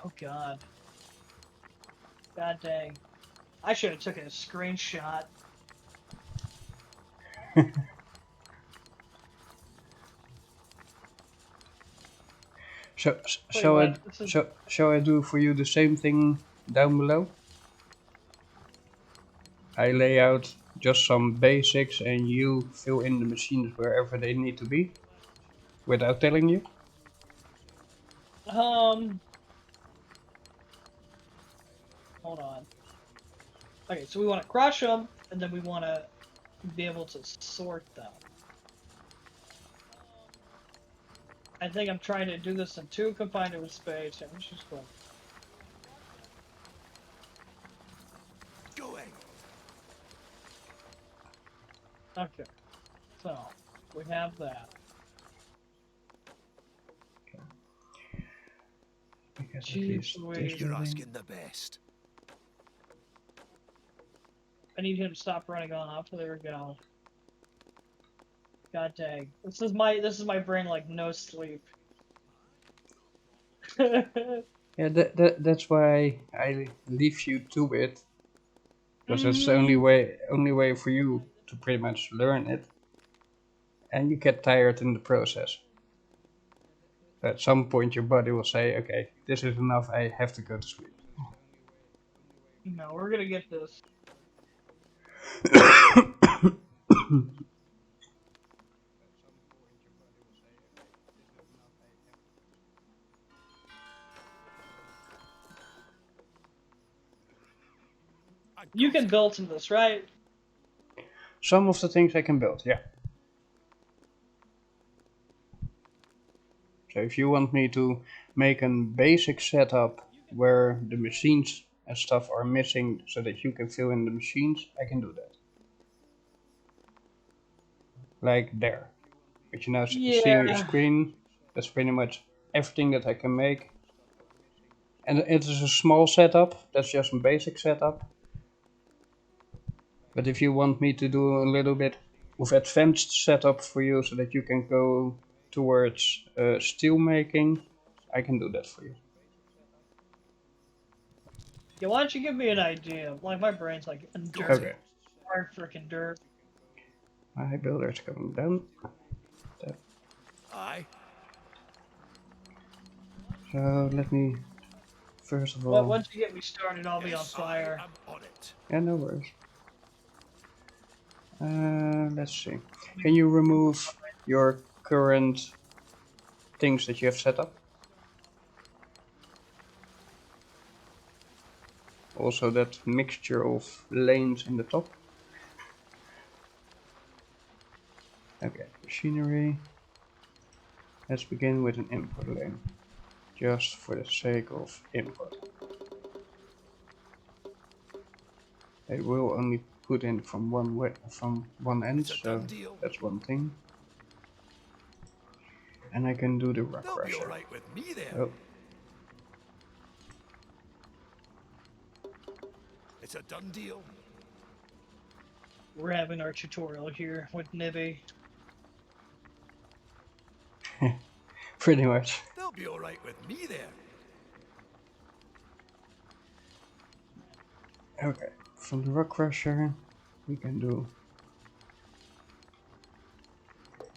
Speaker 2: Oh god. God dang. I should have taken a screenshot.
Speaker 1: So,
Speaker 2: Tell you what, this is
Speaker 1: shall I do for you the same thing down below? I lay out just some basics and you fill in the machines wherever they need to be, without telling you.
Speaker 2: hold on. Okay, so we want to crush them, and then we want to be able to sort them. I think I'm trying to do this in 2 confined to a space. I'm just going.
Speaker 4: Going.
Speaker 2: Okay, so we have that.
Speaker 1: Because at
Speaker 2: Jeez
Speaker 1: least
Speaker 2: Louise.
Speaker 1: this
Speaker 4: You're
Speaker 1: building.
Speaker 4: asking the best.
Speaker 2: I need him to stop running off. There we go. God dang. This is my brain like no sleep.
Speaker 1: Yeah, that's why I leave you to it, because that's the only way for you to pretty much learn it, and you get tired in the process. So at some point your body will say, okay, this is enough, I have to go to sleep.
Speaker 2: No, we're gonna get this.
Speaker 4: I
Speaker 2: You
Speaker 4: got
Speaker 2: can
Speaker 4: it.
Speaker 2: build some of this, right?
Speaker 1: Some of the things I can build, yeah. So if you want me to make a basic setup where the machines and stuff are missing so that you can fill in the machines, I can do that. Like there. What you now see on your
Speaker 2: Yeah.
Speaker 1: screen, that's pretty much everything that I can make. And it is a small setup, that's just a basic setup. But if you want me to do a little bit of advanced setup for you so that you can go towards steel making, I can do that for you.
Speaker 2: Yeah, why don't you give me an idea? Like my brain's like
Speaker 4: Got
Speaker 2: dirt,
Speaker 1: Okay,
Speaker 4: it.
Speaker 2: hard freaking dirt.
Speaker 1: my builder is coming down.
Speaker 4: Aye.
Speaker 1: So let me first of
Speaker 2: But
Speaker 1: all,
Speaker 2: once you get me started, I'll be on
Speaker 4: Yes, I
Speaker 2: fire.
Speaker 4: am on it.
Speaker 1: yeah, no worries. Let's see. Can you remove your current things that you have set up? Also that mixture of lanes in the top. Okay, machinery. Let's begin with an input lane, just for the sake of input. It will only put in from one way, from one end,
Speaker 4: It's a done
Speaker 1: so
Speaker 4: deal.
Speaker 1: that's one thing. And I can do the rock
Speaker 4: They'll be all
Speaker 1: crusher.
Speaker 4: right with me there.
Speaker 1: Oh,
Speaker 4: It's a done deal.
Speaker 2: We're having our tutorial here with Nibby.
Speaker 1: pretty much.
Speaker 4: They'll be all right with me there.
Speaker 1: Okay, from the rock crusher, we can do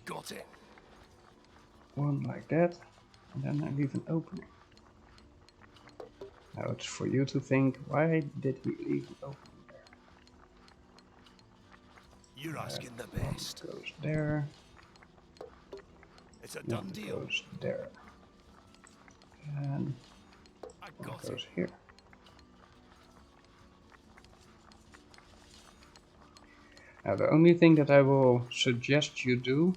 Speaker 4: Got it.
Speaker 1: one like that, and then I leave an opening. Now it's for you to think, why did we leave an opening there?
Speaker 4: You're asking the
Speaker 1: One
Speaker 4: best.
Speaker 1: goes there,
Speaker 4: It's a done
Speaker 1: one
Speaker 4: deal.
Speaker 1: goes there, and
Speaker 4: I
Speaker 1: one
Speaker 4: got
Speaker 1: goes
Speaker 4: it.
Speaker 1: here. Now the only thing that I will suggest you do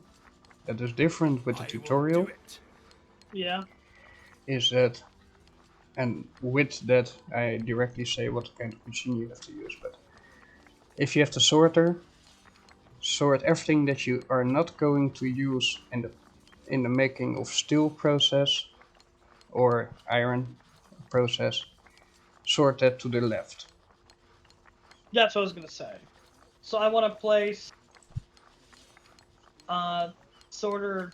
Speaker 1: that is different with the
Speaker 4: I will
Speaker 1: tutorial
Speaker 4: do it.
Speaker 2: Yeah.
Speaker 1: is that, and with that I directly say what kind of machine you have to use, but if you have the sorter, sort everything that you are not going to use in the making of steel process or iron process, sort that to the left.
Speaker 2: That's what I was gonna say. So I want to place sorter.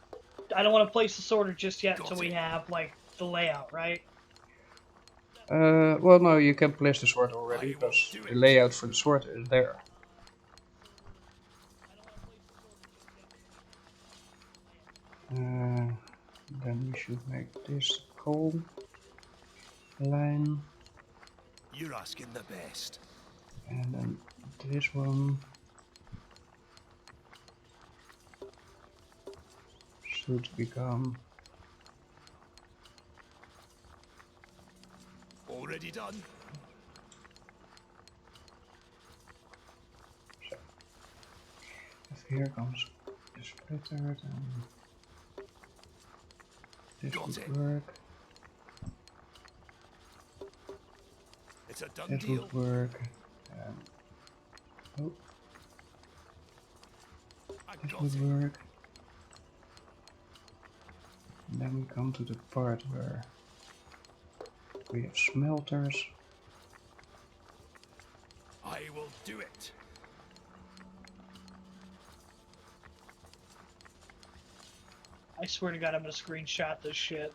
Speaker 2: I don't want to place the sorter just yet until
Speaker 4: Got
Speaker 2: we
Speaker 4: it.
Speaker 2: have like the layout, right?
Speaker 1: Well, no, you can place the sorter already
Speaker 4: I will
Speaker 1: because
Speaker 4: do
Speaker 1: the
Speaker 4: it.
Speaker 1: layout for the sorter is there. Then we should make this coal line,
Speaker 4: You're asking the best.
Speaker 1: and then this one should become.
Speaker 4: Already done.
Speaker 1: So, if here comes the splitter, then this
Speaker 4: Got
Speaker 1: would
Speaker 4: it.
Speaker 1: work.
Speaker 4: It's a done
Speaker 1: That
Speaker 4: deal.
Speaker 1: would work. And oh,
Speaker 4: I
Speaker 1: this
Speaker 4: got
Speaker 1: would
Speaker 4: it.
Speaker 1: work. And then we come to the part where we have smelters.
Speaker 4: I will do it.
Speaker 2: I swear to God, I'm gonna screenshot this shit.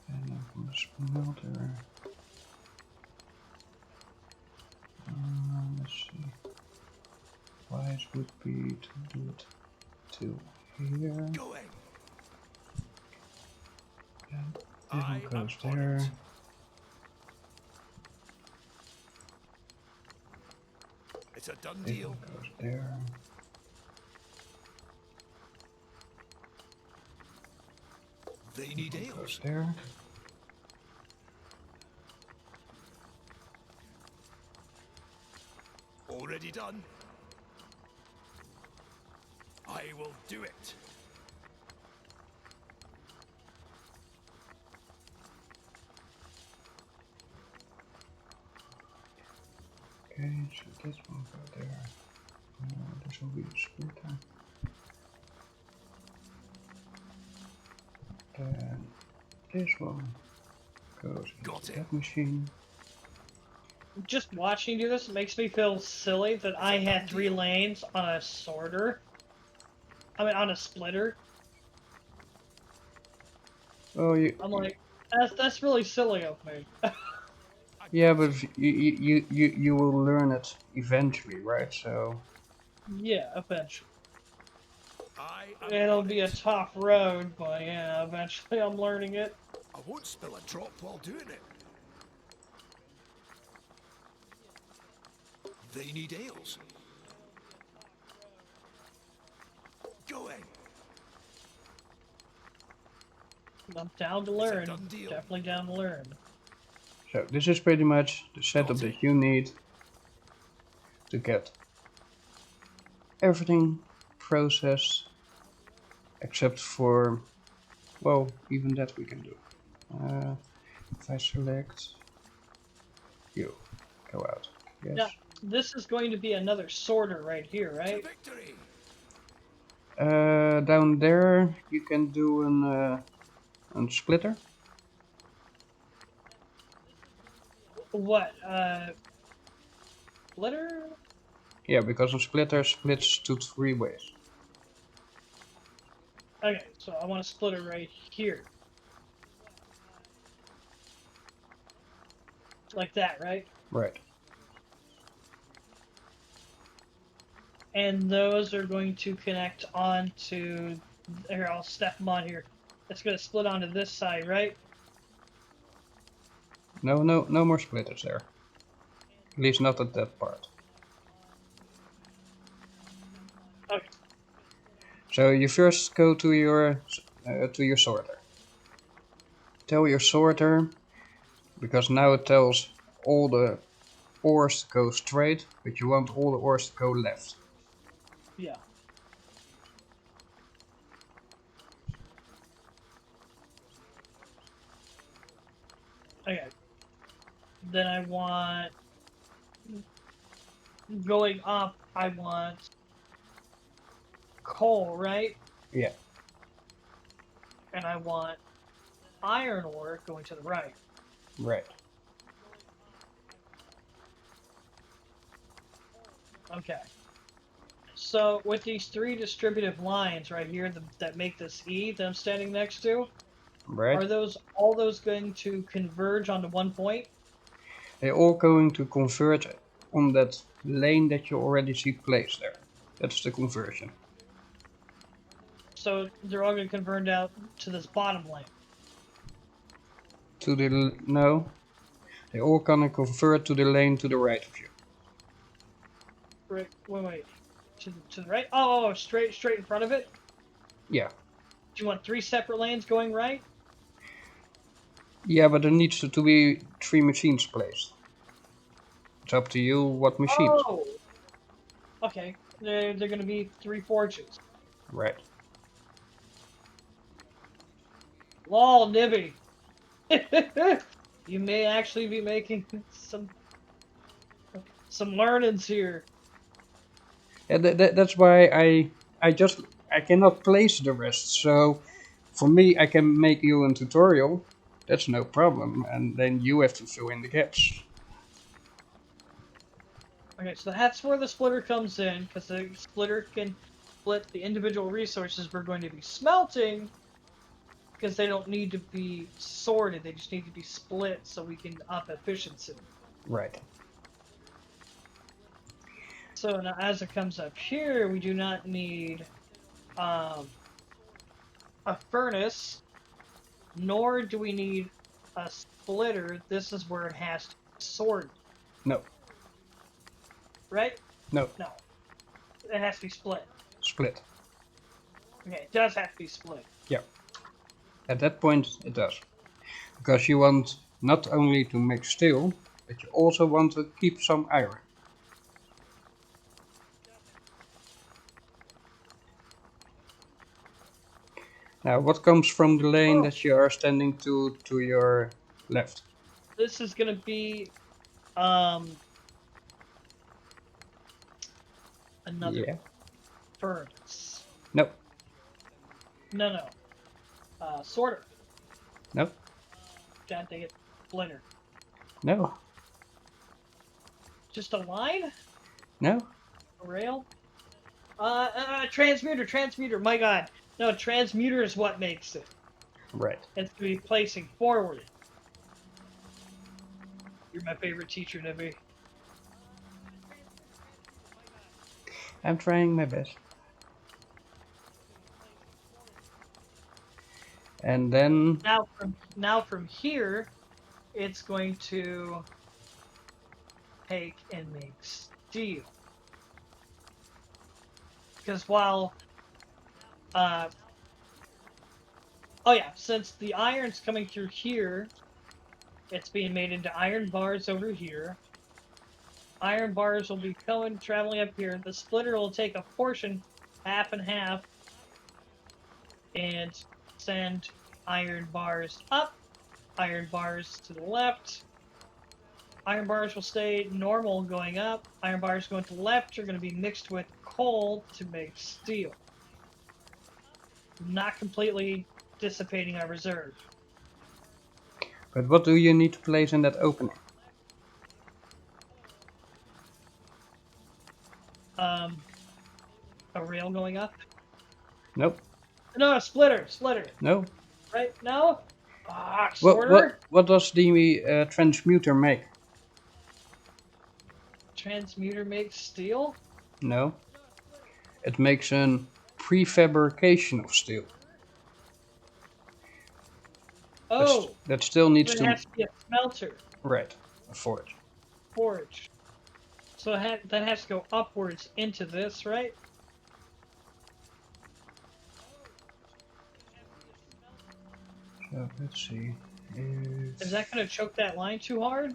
Speaker 1: And then from the smelter. Let's see. Wise would be to do it till here.
Speaker 4: Going.
Speaker 1: And this
Speaker 4: I
Speaker 1: one goes
Speaker 4: am on
Speaker 1: there.
Speaker 4: it. It's a done
Speaker 1: This
Speaker 4: deal.
Speaker 1: one goes there.
Speaker 4: They need
Speaker 1: This one goes
Speaker 4: ales.
Speaker 1: there.
Speaker 4: Already done. I will do it.
Speaker 1: Okay, so this one goes there. This will be the splitter. Then this one goes
Speaker 4: Got
Speaker 1: into
Speaker 4: it.
Speaker 1: that machine.
Speaker 2: Just watching you do this makes me feel silly that I had 3 lanes on a sorter. I mean, on a splitter.
Speaker 1: Oh,
Speaker 2: I'm like, that's really silly of me.
Speaker 1: yeah, but you will learn it eventually, right? So
Speaker 2: Yeah, eventually.
Speaker 4: I am
Speaker 2: It'll
Speaker 4: on
Speaker 2: be a
Speaker 4: it.
Speaker 2: tough road, but yeah, eventually I'm learning it.
Speaker 4: I won't spill a drop while doing it. They need ales. Going.
Speaker 2: I'm down to
Speaker 4: It's a
Speaker 2: learn.
Speaker 4: done deal.
Speaker 2: Definitely down to learn.
Speaker 1: so this is pretty much the setup
Speaker 4: Got it.
Speaker 1: that you need to get everything processed except for, well, even that we can do. If I select you, go out. Yes.
Speaker 2: Now, this is going to be another sorter right here,
Speaker 4: To
Speaker 2: right?
Speaker 4: victory.
Speaker 1: Down there you can do an splitter.
Speaker 2: What, splitter?
Speaker 1: Yeah, because a splitter splits to 3 ways.
Speaker 2: Okay, so I want a splitter right here. Like that, right?
Speaker 1: Right.
Speaker 2: And those are going to connect onto. Here, I'll step them on here. It's going to split onto this side, right?
Speaker 1: No more splitters there. At least not at that part.
Speaker 2: Okay.
Speaker 1: So you first go to your sorter. Tell your sorter, because now it tells all the ores to go straight, but you want all the ores to go left.
Speaker 2: Yeah. Okay. Then I want going up. I want coal, right?
Speaker 1: Yeah,
Speaker 2: And I want iron ore going to the right.
Speaker 1: right.
Speaker 2: Okay. So with these three distributive lines right here that make this E that I'm standing next to,
Speaker 1: Right.
Speaker 2: are those all those going to converge onto one point?
Speaker 1: They're all going to converge on that lane that you already see placed there. That's the conversion.
Speaker 2: So they're all going to converge out to this bottom lane.
Speaker 1: To the no, they're all gonna convert to the lane to the right of you.
Speaker 2: Right. Wait. To the right? Oh, straight in front of it.
Speaker 1: Yeah,
Speaker 2: Do you want three separate lanes going right?
Speaker 1: yeah, but there needs to be 3 machines placed. It's up to you what machines.
Speaker 2: Oh. Okay. They're going to be three forges.
Speaker 1: Right.
Speaker 2: Lol, Nibby. You may actually be making some learnings here.
Speaker 1: Yeah, that's why I cannot place the rest. So for me, I can make you a tutorial. That's no problem, and then you have to fill in the gaps.
Speaker 2: Okay, so that's where the splitter comes in, because the splitter can split the individual resources we're going to be smelting, because they don't need to be sorted, they just need to be split so we can up efficiency.
Speaker 1: Right.
Speaker 2: So now as it comes up here, we do not need a furnace, nor do we need a splitter. This is where it has to be sorted,
Speaker 1: No.
Speaker 2: right?
Speaker 1: No.
Speaker 2: No, it has to be split.
Speaker 1: Split.
Speaker 2: Okay, it does have to be split.
Speaker 1: Yeah. At that point, it does. Because you want not only to make steel, but you also want to keep some iron. Now, what comes from the lane
Speaker 2: Oh,
Speaker 1: that you are standing to your left?
Speaker 2: this is going to be um another
Speaker 1: Yeah.
Speaker 2: furnace.
Speaker 1: No.
Speaker 2: No. Sorter.
Speaker 1: No.
Speaker 2: God dang it. Splinter.
Speaker 1: No.
Speaker 2: Just a line?
Speaker 1: No.
Speaker 2: A rail? Transmuter. My God. No, transmuter is what makes it.
Speaker 1: Right.
Speaker 2: It's going to be placing forward. You're my favorite teacher, Nibby.
Speaker 1: I'm trying my best. And then
Speaker 2: Now from here, it's going to take and make steel. Because while oh yeah, since the iron's coming through here, it's being made into iron bars over here. Iron bars will be traveling up here. The splitter will take a portion, half and half, and send iron bars up, iron bars to the left. Iron bars will stay normal going up. Iron bars going to the left are going to be mixed with coal to make steel. Not completely dissipating our reserve.
Speaker 1: but what do you need to place in that opening?
Speaker 2: A rail going up.
Speaker 1: Nope.
Speaker 2: No, a splitter.
Speaker 1: No.
Speaker 2: Right? No?
Speaker 1: What
Speaker 2: Sorter?
Speaker 1: does the transmuter make?
Speaker 2: Transmuter makes steel?
Speaker 1: No. It makes a prefabrication of steel.
Speaker 2: Oh,
Speaker 1: That still needs
Speaker 2: it
Speaker 1: to...
Speaker 2: has to be a smelter.
Speaker 1: Right. A forge.
Speaker 2: Forge. So that has to go upwards into this, right?
Speaker 1: So let's see.
Speaker 2: Is that going to choke that line too hard?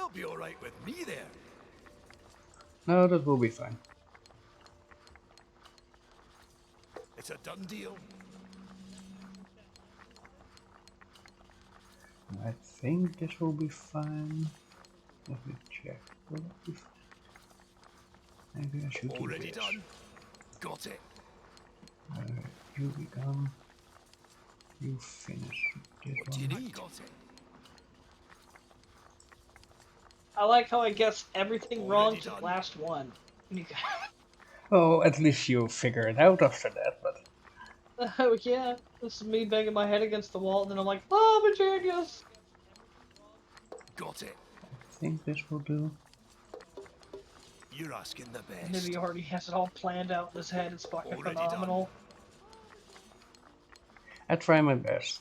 Speaker 4: They'll be all right with me there.
Speaker 1: No, that will be fine.
Speaker 4: It's a done deal.
Speaker 1: I think this will be fine. Let me check. Will it be fine? Maybe I should do
Speaker 4: Already
Speaker 1: this.
Speaker 4: done. Got it.
Speaker 1: You be done. You finish this
Speaker 4: What do you
Speaker 1: one.
Speaker 4: need? Got it.
Speaker 2: I like how I guess everything wrong
Speaker 4: Already
Speaker 2: to the
Speaker 4: done.
Speaker 2: last one. You
Speaker 1: Oh, at least you figure it out after that, but
Speaker 2: oh yeah, this is me banging my head against the wall, and then I'm like, oh, I'm a genius.
Speaker 4: Got it.
Speaker 1: I think this will do.
Speaker 4: You're asking the
Speaker 2: And then
Speaker 4: best.
Speaker 2: he already has it all planned out in his head. It's fucking
Speaker 4: Already
Speaker 2: phenomenal.
Speaker 1: I try my best.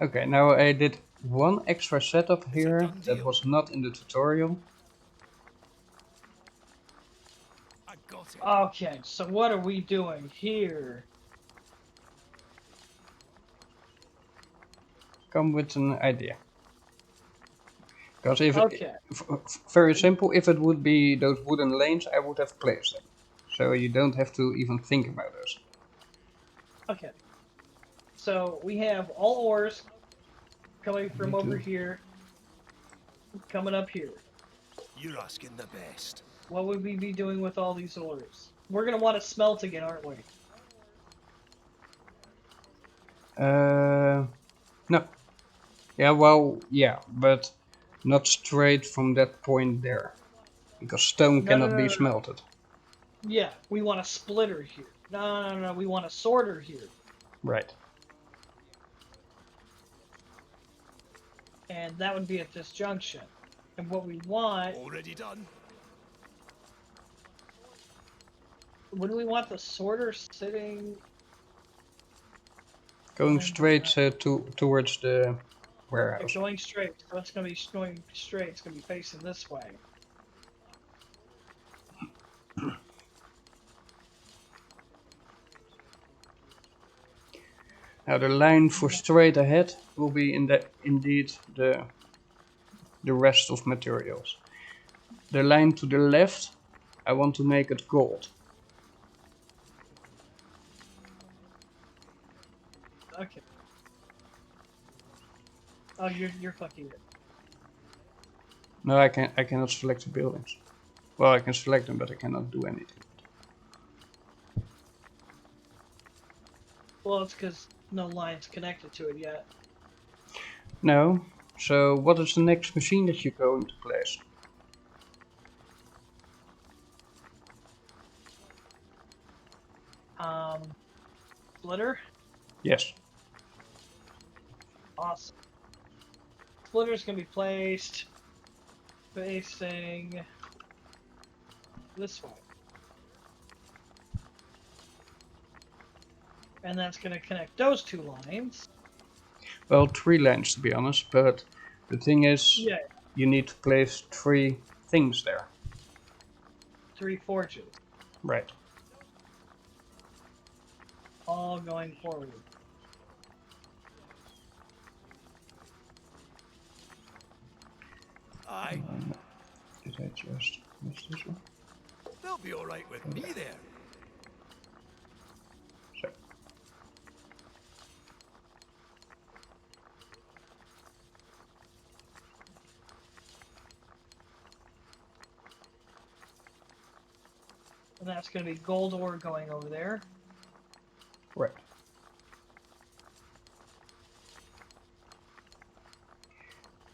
Speaker 1: Okay, now I did one extra setup
Speaker 4: It's a
Speaker 1: here
Speaker 4: done
Speaker 1: that
Speaker 4: deal.
Speaker 1: was not in the tutorial.
Speaker 4: I got it.
Speaker 2: Okay, so what are we doing here?
Speaker 1: Come with an idea. Because if
Speaker 2: Okay,
Speaker 1: very simple, if it would be those wooden lanes, I would have placed them. So you don't have to even think about those.
Speaker 2: okay. So we have all ores coming from
Speaker 1: Me
Speaker 2: over
Speaker 1: too.
Speaker 2: here, coming up here.
Speaker 4: You're asking the best.
Speaker 2: What would we be doing with all these ores? We're gonna want to smelt again, aren't we?
Speaker 1: No. Yeah, well, yeah, but not straight from that point there. Because stone
Speaker 2: No, no,
Speaker 1: cannot
Speaker 2: no,
Speaker 1: be
Speaker 2: no, no.
Speaker 1: smelted.
Speaker 2: Yeah, we want a splitter here. No, no, no, no. We want a sorter here.
Speaker 1: Right.
Speaker 2: And that would be at this junction. And what we want,
Speaker 4: Already done.
Speaker 2: wouldn't we want the sorter sitting?
Speaker 1: Going
Speaker 2: Line
Speaker 1: straight
Speaker 2: behind.
Speaker 1: towards the
Speaker 2: It's
Speaker 1: warehouse.
Speaker 2: going straight. So it's going to be going straight. It's going to be facing this way.
Speaker 1: Now the line for straight ahead will be indeed the rest of materials. The line to the left, I want to make it gold.
Speaker 2: Okay. Oh, you're fucking it.
Speaker 1: No, I cannot select the buildings. Well, I can select them, but I cannot do anything.
Speaker 2: Well, it's because no line's connected to it yet.
Speaker 1: No. So what is the next machine that you're going to place?
Speaker 2: Splitter.
Speaker 1: Yes.
Speaker 2: Awesome. Splitter's going to be placed facing this way. And that's going to connect those two lines.
Speaker 1: Well, 3 lines to be honest, but the thing is,
Speaker 2: Yeah,
Speaker 1: you need to place 3 things there.
Speaker 2: 3 forges.
Speaker 1: Right.
Speaker 2: All going forward.
Speaker 4: Aye.
Speaker 1: Did I just miss this one?
Speaker 4: They'll be all right with me there.
Speaker 1: So.
Speaker 2: And that's going to be gold ore going over there.
Speaker 1: Right.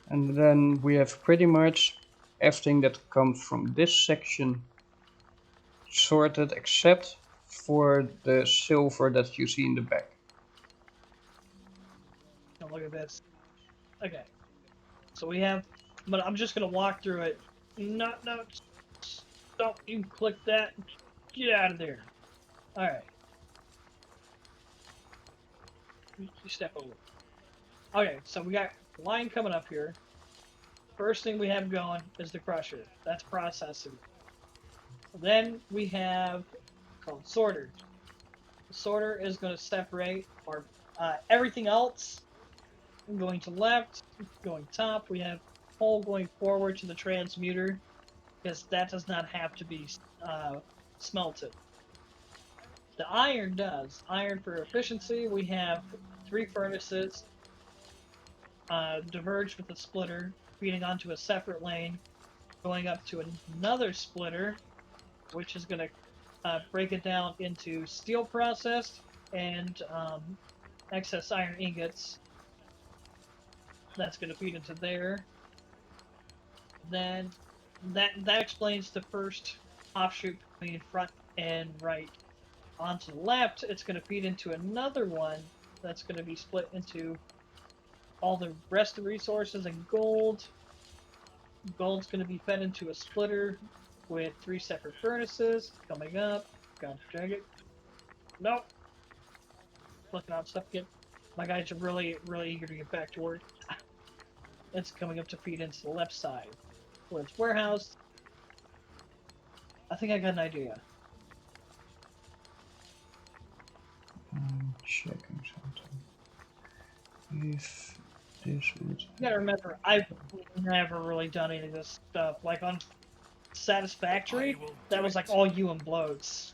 Speaker 1: And then we have pretty much everything that comes from this section sorted except for the silver that you see in the back.
Speaker 2: Now look at this. Okay. So we have, but I'm just going to walk through it. No, stop, you click that. Get out of there. Alright. You step over. Okay, so we got line coming up here. First thing we have going is the crusher. That's processing. Then we have called sorter. The sorter is going to separate our everything else. Going to left, going top. We have coal going forward to the transmuter, because that does not have to be smelted. The iron does. Iron for efficiency, we have 3 furnaces diverged with a splitter, feeding onto a separate lane, going up to another splitter, which is going to break it down into steel processed and excess iron ingots. That's going to feed into there. Then that explains the first offshoot between front and right. Onto the left, it's going to feed into another one that's going to be split into all the rest of the resources and gold. Gold's going to be fed into a splitter with 3 separate furnaces coming up. God dang it. Nope. Looking out stuff again. My guys are really, really eager to get back to work. It's coming up to feed into the left side where it's warehoused. I think I got an idea.
Speaker 1: I'm checking something. If this would...
Speaker 2: You gotta remember, I've never really done any of this stuff. Like on Satisfactory, that was like all you and bloats.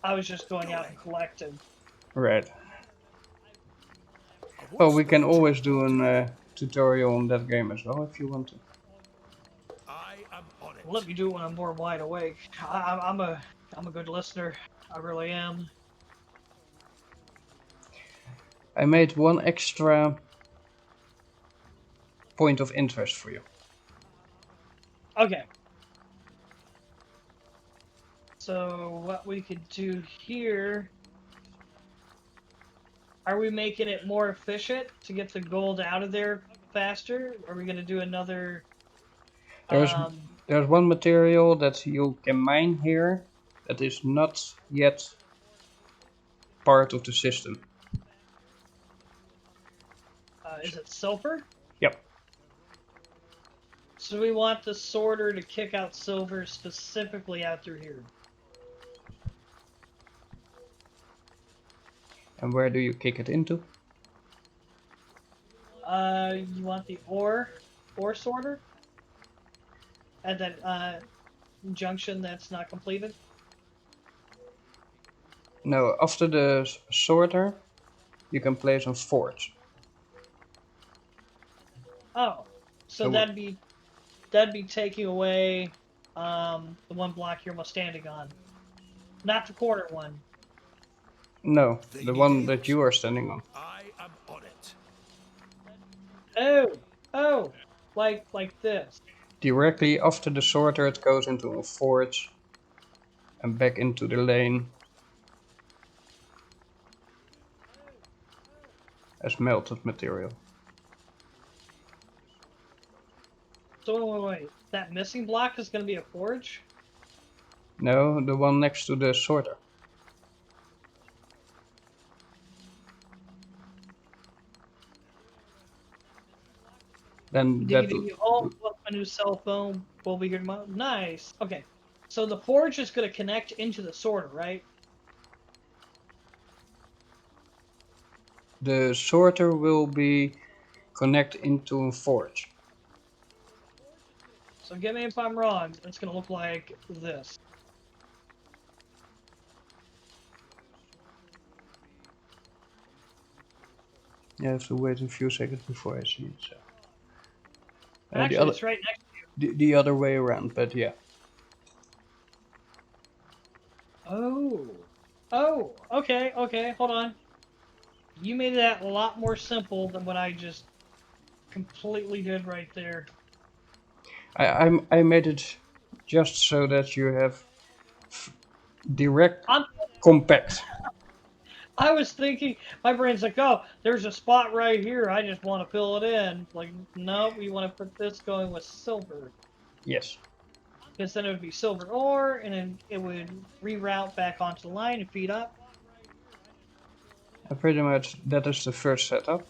Speaker 2: I was just going out and collecting.
Speaker 1: Right. Well, we can always do a tutorial on that game as well if you want to.
Speaker 4: I am on it.
Speaker 2: Let me do it when I'm more wide awake. I'm a good listener. I really am.
Speaker 1: I made one extra point of interest for you.
Speaker 2: Okay. So what we could do here, are we making it more efficient to get the gold out of there faster? Are we going to do another...
Speaker 1: There's one material that you can mine here that is not yet part of the system.
Speaker 2: is it silver?
Speaker 1: Yep.
Speaker 2: So we want the sorter to kick out silver specifically out through here.
Speaker 1: And where do you kick it into?
Speaker 2: You want the ore sorter at that junction that's not completed?
Speaker 1: No, after the sorter, you can place a forge.
Speaker 2: Oh, so that'd be taking away the one block you're almost standing on, not the corner one.
Speaker 1: No, the one that you are standing on.
Speaker 4: I am on it.
Speaker 2: Oh, like this.
Speaker 1: Directly after the sorter, it goes into a forge and back into the lane as melted material.
Speaker 2: So wait. That missing block is going to be a forge?
Speaker 1: No, the one next to the sorter. Then that...
Speaker 2: a new cell phone will be here tomorrow. Nice. Okay. So the forge is going to connect into the sorter, right?
Speaker 1: The sorter will be connect into a forge.
Speaker 2: So get me if I'm wrong. It's going to look like this.
Speaker 1: You have to wait a few seconds before I see it. So.
Speaker 2: Actually, it's right next to you.
Speaker 1: The other way around, but yeah.
Speaker 2: Oh, okay, hold on. You made that a lot more simple than what I just completely did right there.
Speaker 1: I made it just so that you have direct compact.
Speaker 2: I was thinking, my brain's like, oh, there's a spot right here. I just want to fill it in. Like, no, we want to put this going with silver.
Speaker 1: Yes.
Speaker 2: Because then it would be silver ore, and then it would reroute back onto the line and feed up.
Speaker 1: And pretty much that is the first setup.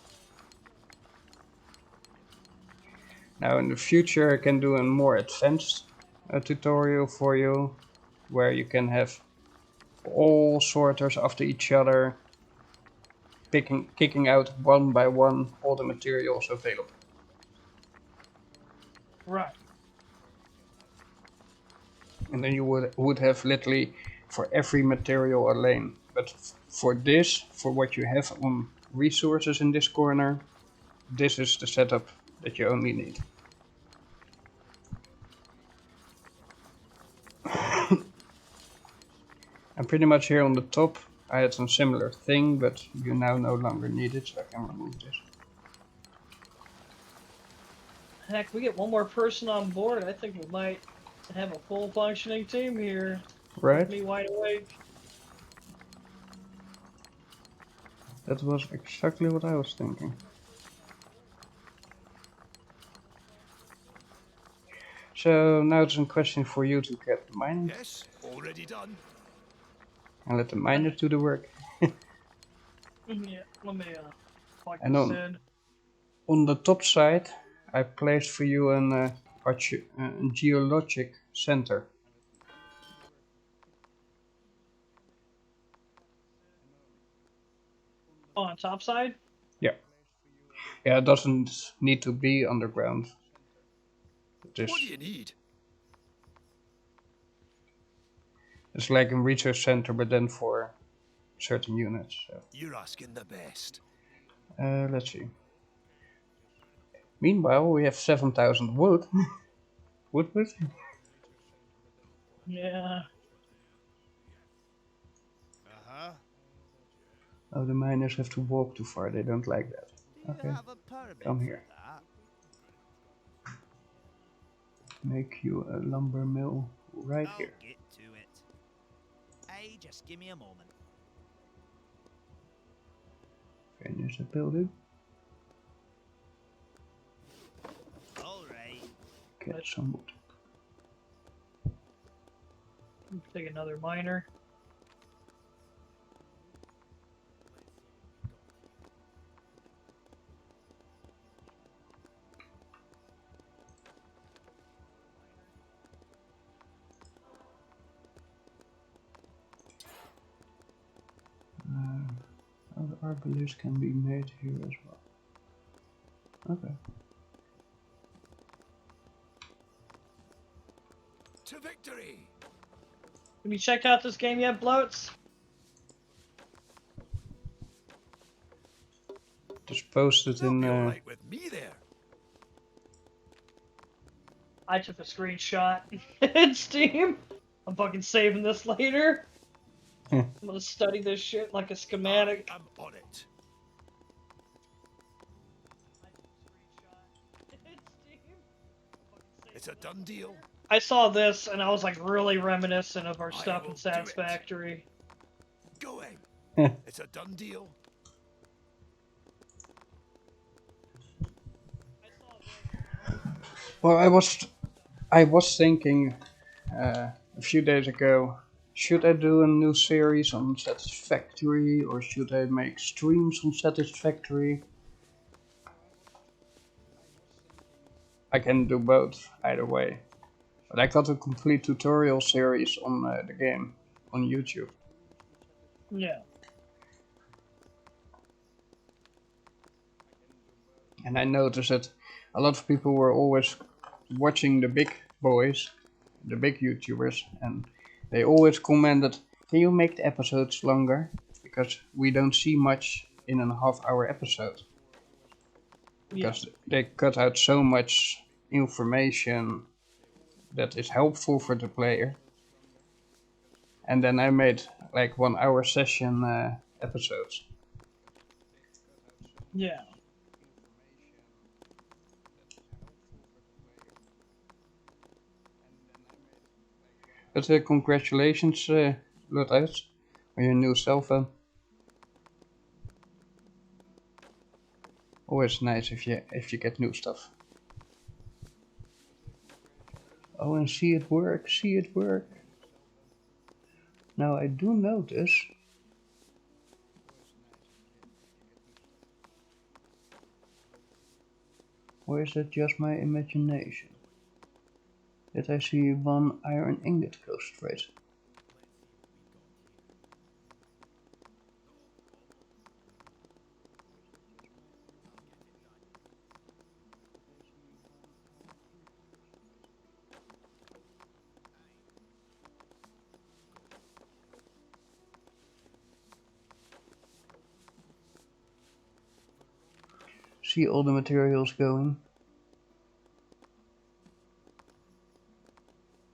Speaker 1: Now in the future I can do a more advanced tutorial for you, where you can have all sorters after each other, kicking out one by one all the materials available.
Speaker 2: Right.
Speaker 1: And then you would have literally for every material a lane. But for this, for what you have on resources in this corner, this is the setup that you only need. And pretty much here on the top, I had some similar thing, but you now no longer need it, so I can remove this.
Speaker 2: Heck, we get one more person on board. I think we might have a full functioning team here. With
Speaker 1: Right?
Speaker 2: me wide awake.
Speaker 1: That was exactly what I was thinking. So now it's a question for you to get the mining
Speaker 4: Yes, already done.
Speaker 1: and let the miners do the work.
Speaker 2: Yeah, let me plug
Speaker 1: And
Speaker 2: this in.
Speaker 1: on the top side, I placed for you a geologic center.
Speaker 2: Oh, on top side?
Speaker 1: Yeah. Yeah, it doesn't need to be underground.
Speaker 4: What do you need?
Speaker 1: It's like a research center, but then for certain units. So.
Speaker 4: You're asking the best.
Speaker 1: Let's see. Meanwhile, we have 7,000 wood. wood?
Speaker 2: Yeah.
Speaker 5: Uh-huh.
Speaker 1: Oh, the miners have to walk too far. They don't like that.
Speaker 5: Do you
Speaker 1: Okay,
Speaker 5: have a permit
Speaker 1: come
Speaker 5: for
Speaker 1: here.
Speaker 5: that?
Speaker 1: Make you a lumber mill right
Speaker 5: I'll
Speaker 1: here.
Speaker 5: get to it. Hey, just give me a moment.
Speaker 1: Finish the building.
Speaker 5: All right.
Speaker 1: Get some wood.
Speaker 2: Take another miner.
Speaker 1: The arbalist can be made here as well. Okay.
Speaker 4: To victory!
Speaker 2: Have you checked out this game yet, Bloats?
Speaker 1: Just post it
Speaker 4: They'll
Speaker 1: in.
Speaker 4: be alright with me there.
Speaker 2: I took a screenshot in Steam. I'm fucking saving this later. I'm gonna study this shit like a schematic.
Speaker 4: I am on it. It's a done deal.
Speaker 2: I saw this and I was like really reminiscent of our
Speaker 4: I
Speaker 2: stuff in
Speaker 4: will do
Speaker 2: Sats
Speaker 4: it.
Speaker 2: Factory.
Speaker 4: Going. It's a done deal.
Speaker 1: Well, I was thinking a few days ago, should I do a new series on Satisfactory or should I make streams on Satisfactory? I can do both, either way. But I got a complete tutorial series on the game on YouTube.
Speaker 2: Yeah.
Speaker 1: And I noticed that a lot of people were always watching the big boys, the big YouTubers, and they always commented, can you make the episodes longer? Because we don't see much in a half-hour episode. Because they cut out so much information that is helpful for the player. And then I made like 1 hour session episodes.
Speaker 2: Yeah.
Speaker 1: But congratulations, Lotus, on your new cell phone. Always nice if you get new stuff. Oh, and see it work, see it work. Now I do notice. Or is that just my imagination? That I see 1 iron ingot go straight. see all the materials going.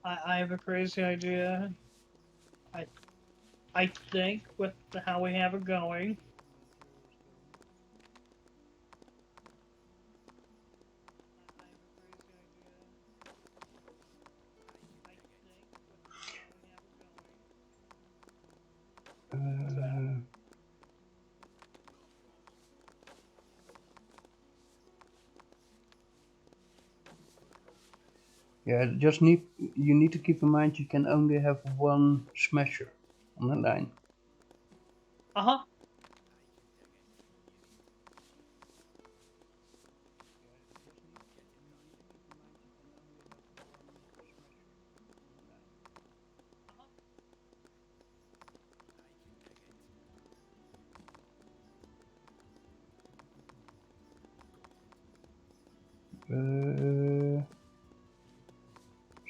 Speaker 2: I have a crazy idea. I think with how we have it going.
Speaker 1: Yeah, you need to keep in mind you can only have one smasher on the line.
Speaker 2: Uh-huh.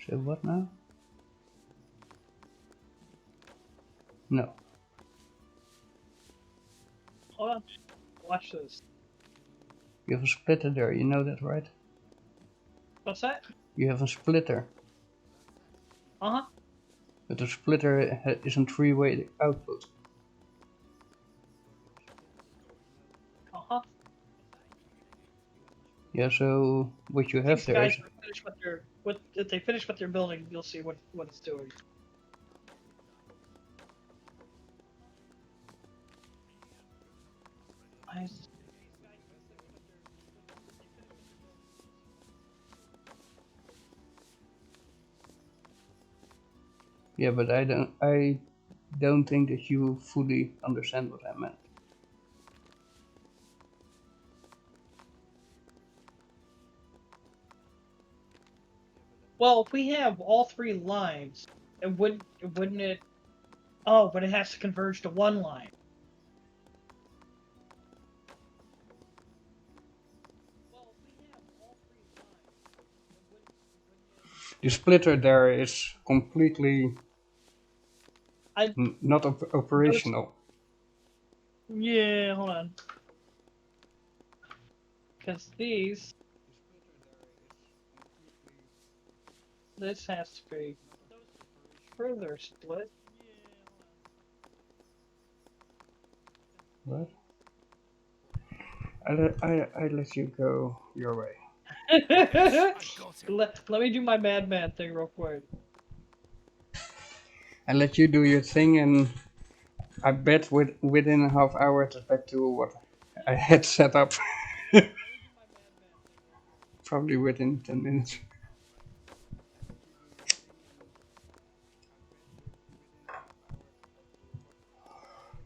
Speaker 1: So what now? No.
Speaker 2: Hold on. Watch this.
Speaker 1: You have a splitter there, you know that, right?
Speaker 2: What's that?
Speaker 1: You have a splitter,
Speaker 2: Uh-huh.
Speaker 1: but the splitter isn't three-way output.
Speaker 2: Uh-huh.
Speaker 1: Yeah, so what you have
Speaker 2: These
Speaker 1: there
Speaker 2: guys
Speaker 1: is...
Speaker 2: finish what if they finish what they're building, you'll see what it's doing. I
Speaker 1: Yeah, but I don't think that you fully understand what I meant.
Speaker 2: Well, if we have all three lines, wouldn't it? Oh, but it has to converge to one line.
Speaker 1: The splitter there is completely
Speaker 2: I
Speaker 1: not operational.
Speaker 2: Yeah, hold on. Because this has to be further split.
Speaker 1: What? I let you go your way.
Speaker 2: let me do my madman thing real quick.
Speaker 1: I let you do your thing, and I bet within a half hour it's back to what I had set up. Probably within 10 minutes.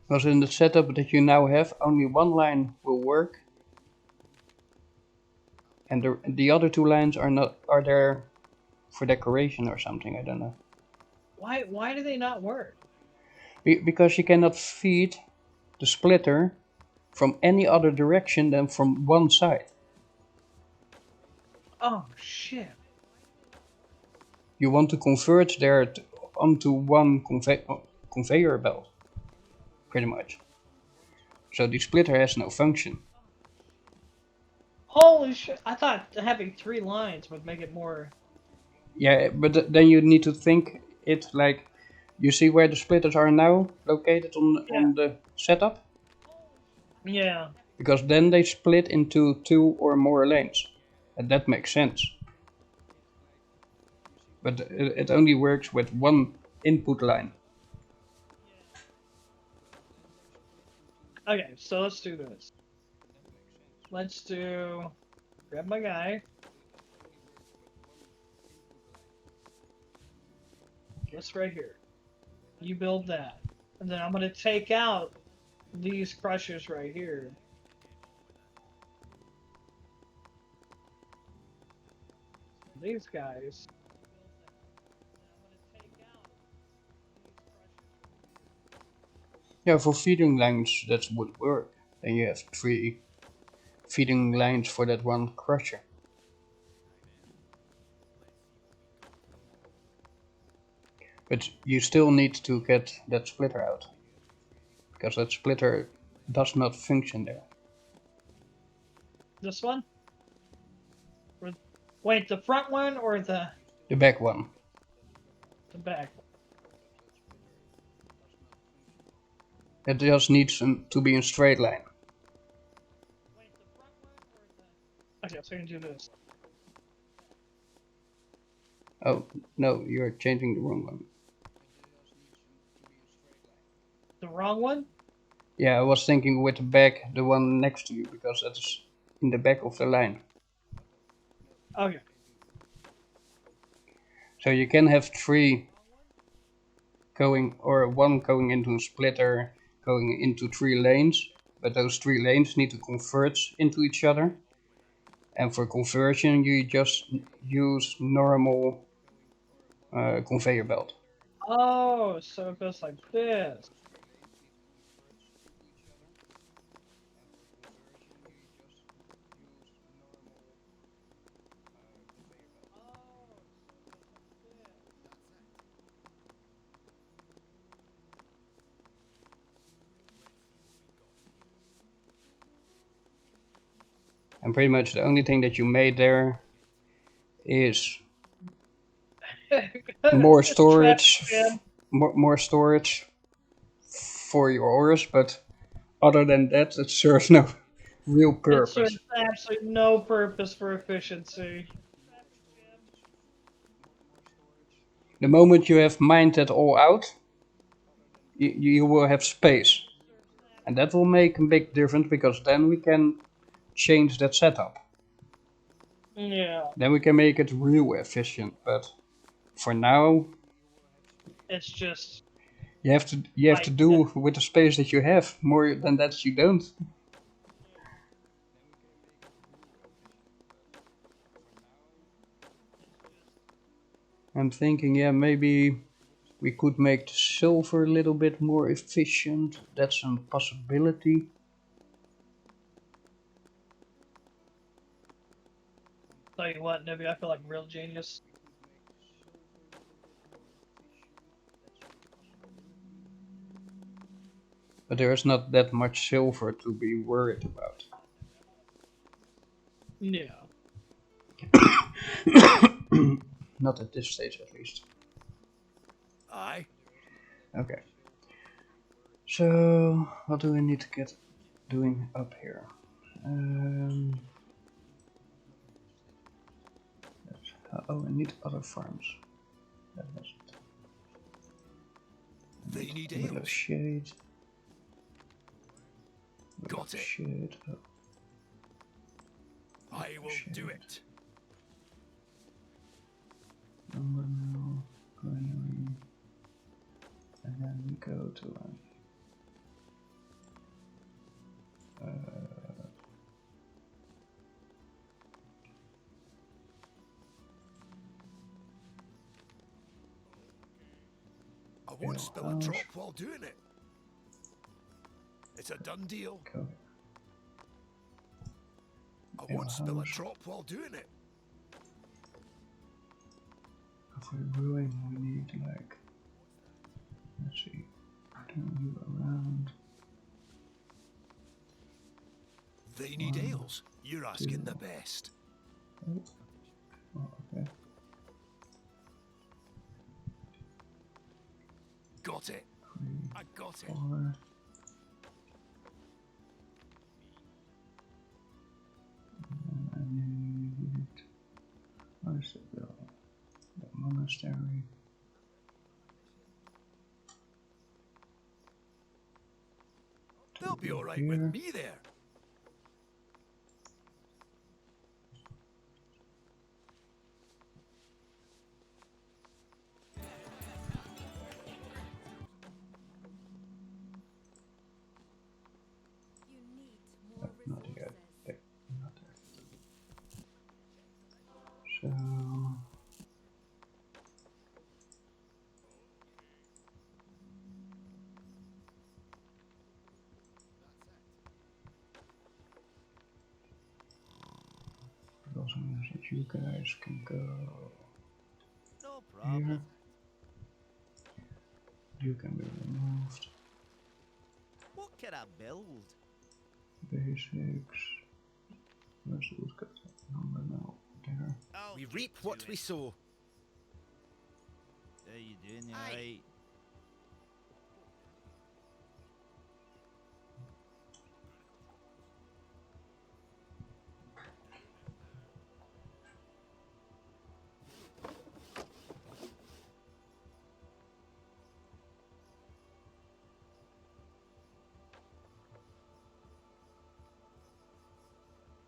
Speaker 1: Because in the setup that you now have, only one line will work, and the other two lines are there for decoration or something. I don't know.
Speaker 2: Why do they not work?
Speaker 1: Because you cannot feed the splitter from any other direction than from one side.
Speaker 2: Oh shit.
Speaker 1: You want to convert there onto one conveyor belt, pretty much. So the splitter has no function.
Speaker 2: Holy shit! I thought having three lines would make it more.
Speaker 1: Yeah, but then you need to think it like, you see where the splitters are now located on the setup?
Speaker 2: Yeah.
Speaker 1: Because then they split into two or more lanes, and that makes sense. But it only works with one input line.
Speaker 2: Okay, so let's do this. Let's do. Grab my guy. This right here. You build that, and then I'm gonna take out these crushers right here. These guys.
Speaker 1: Yeah, for feeding lines that would work. Then you have 3 feeding lines for that one crusher. But you still need to get that splitter out, because that splitter does not function there.
Speaker 2: This one? Or, wait, the front one or the
Speaker 1: back one.
Speaker 2: back?
Speaker 1: It just needs to be in straight line.
Speaker 2: Wait, the front one or the... Okay, so I can do this.
Speaker 1: Oh, no, you're changing the wrong one.
Speaker 2: The wrong one?
Speaker 1: Yeah, I was thinking with the back, the one next to you, because that's in the back of the line.
Speaker 2: Okay.
Speaker 1: So you can have 3 going, or 1 going into a splitter, going into 3 lanes, but those 3 lanes need to converge into each other. And for conversion, you just use normal conveyor belt.
Speaker 2: Oh, so it goes like this.
Speaker 1: And pretty much the only thing that you made there is more storage, more storage for your ores, but other than that, it serves no real
Speaker 2: It
Speaker 1: purpose.
Speaker 2: serves absolutely no purpose for efficiency.
Speaker 1: The moment you have mined that all out, you will have space. And that will make a big difference, because then we can change that setup.
Speaker 2: Yeah.
Speaker 1: Then we can make it real efficient, but for now,
Speaker 2: It's just...
Speaker 1: you have to do with the space that you have. More than that, you don't. I'm thinking, yeah, maybe we could make the silver a little bit more efficient. That's a possibility.
Speaker 2: Tell you what, Nibby, I feel like a real genius.
Speaker 1: But there's not that much silver to be worried about.
Speaker 2: Yeah.
Speaker 1: Not at this stage, at least.
Speaker 4: Aye.
Speaker 1: Okay. So, what do we need to get doing up here? Oh, I need other farms. That was it.
Speaker 4: They need
Speaker 1: Willow
Speaker 4: ales.
Speaker 1: shade.
Speaker 4: Got it.
Speaker 1: Shade. Oh,
Speaker 4: I will do it.
Speaker 1: lumber mill, granary, and then we go to
Speaker 4: I won't spill a drop while doing it. It's a done deal.
Speaker 1: go.
Speaker 4: I won't spill a drop while doing it.
Speaker 1: For brewing, we need like, let's see, turn you around.
Speaker 4: They need ales. You're asking the best.
Speaker 1: Oh, okay.
Speaker 4: Got it. I got it.
Speaker 1: 4. And I need, where's the bill? The monastery.
Speaker 4: They'll be all right with me there.
Speaker 3: You need more
Speaker 1: Not yet.
Speaker 3: resources.
Speaker 1: Not there. So it also means that you guys can go
Speaker 5: No problem.
Speaker 1: here. You can be removed.
Speaker 5: What can I build?
Speaker 1: Basics. Where's the woodcut number now? There.
Speaker 5: I'll
Speaker 4: We
Speaker 5: get
Speaker 4: reap
Speaker 5: to
Speaker 4: what
Speaker 5: it.
Speaker 4: we sow.
Speaker 5: How you doing? You
Speaker 4: Aye.
Speaker 5: alright?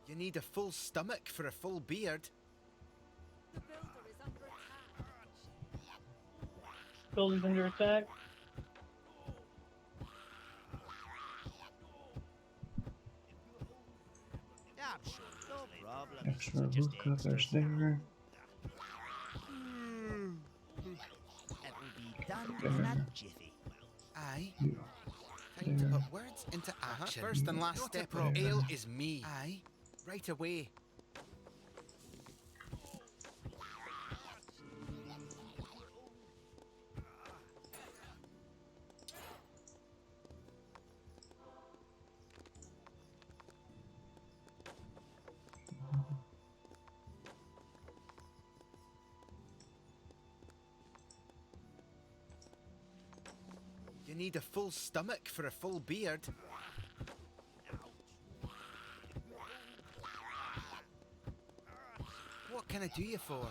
Speaker 4: You need a full stomach for a full beard.
Speaker 3: The builder is under attack.
Speaker 2: Building's under attack.
Speaker 5: Yeah, I'm sure. No problem.
Speaker 1: Extra
Speaker 5: So just
Speaker 1: woodcutters
Speaker 5: extras now.
Speaker 1: there.
Speaker 5: It will be done
Speaker 1: There.
Speaker 5: in a jiffy.
Speaker 4: Aye.
Speaker 1: You.
Speaker 4: Time to
Speaker 1: There.
Speaker 4: put words into action. First and last step of ale is me. Aye. Right away. You need a full stomach for a full beard. What can I do you for?
Speaker 3: The builder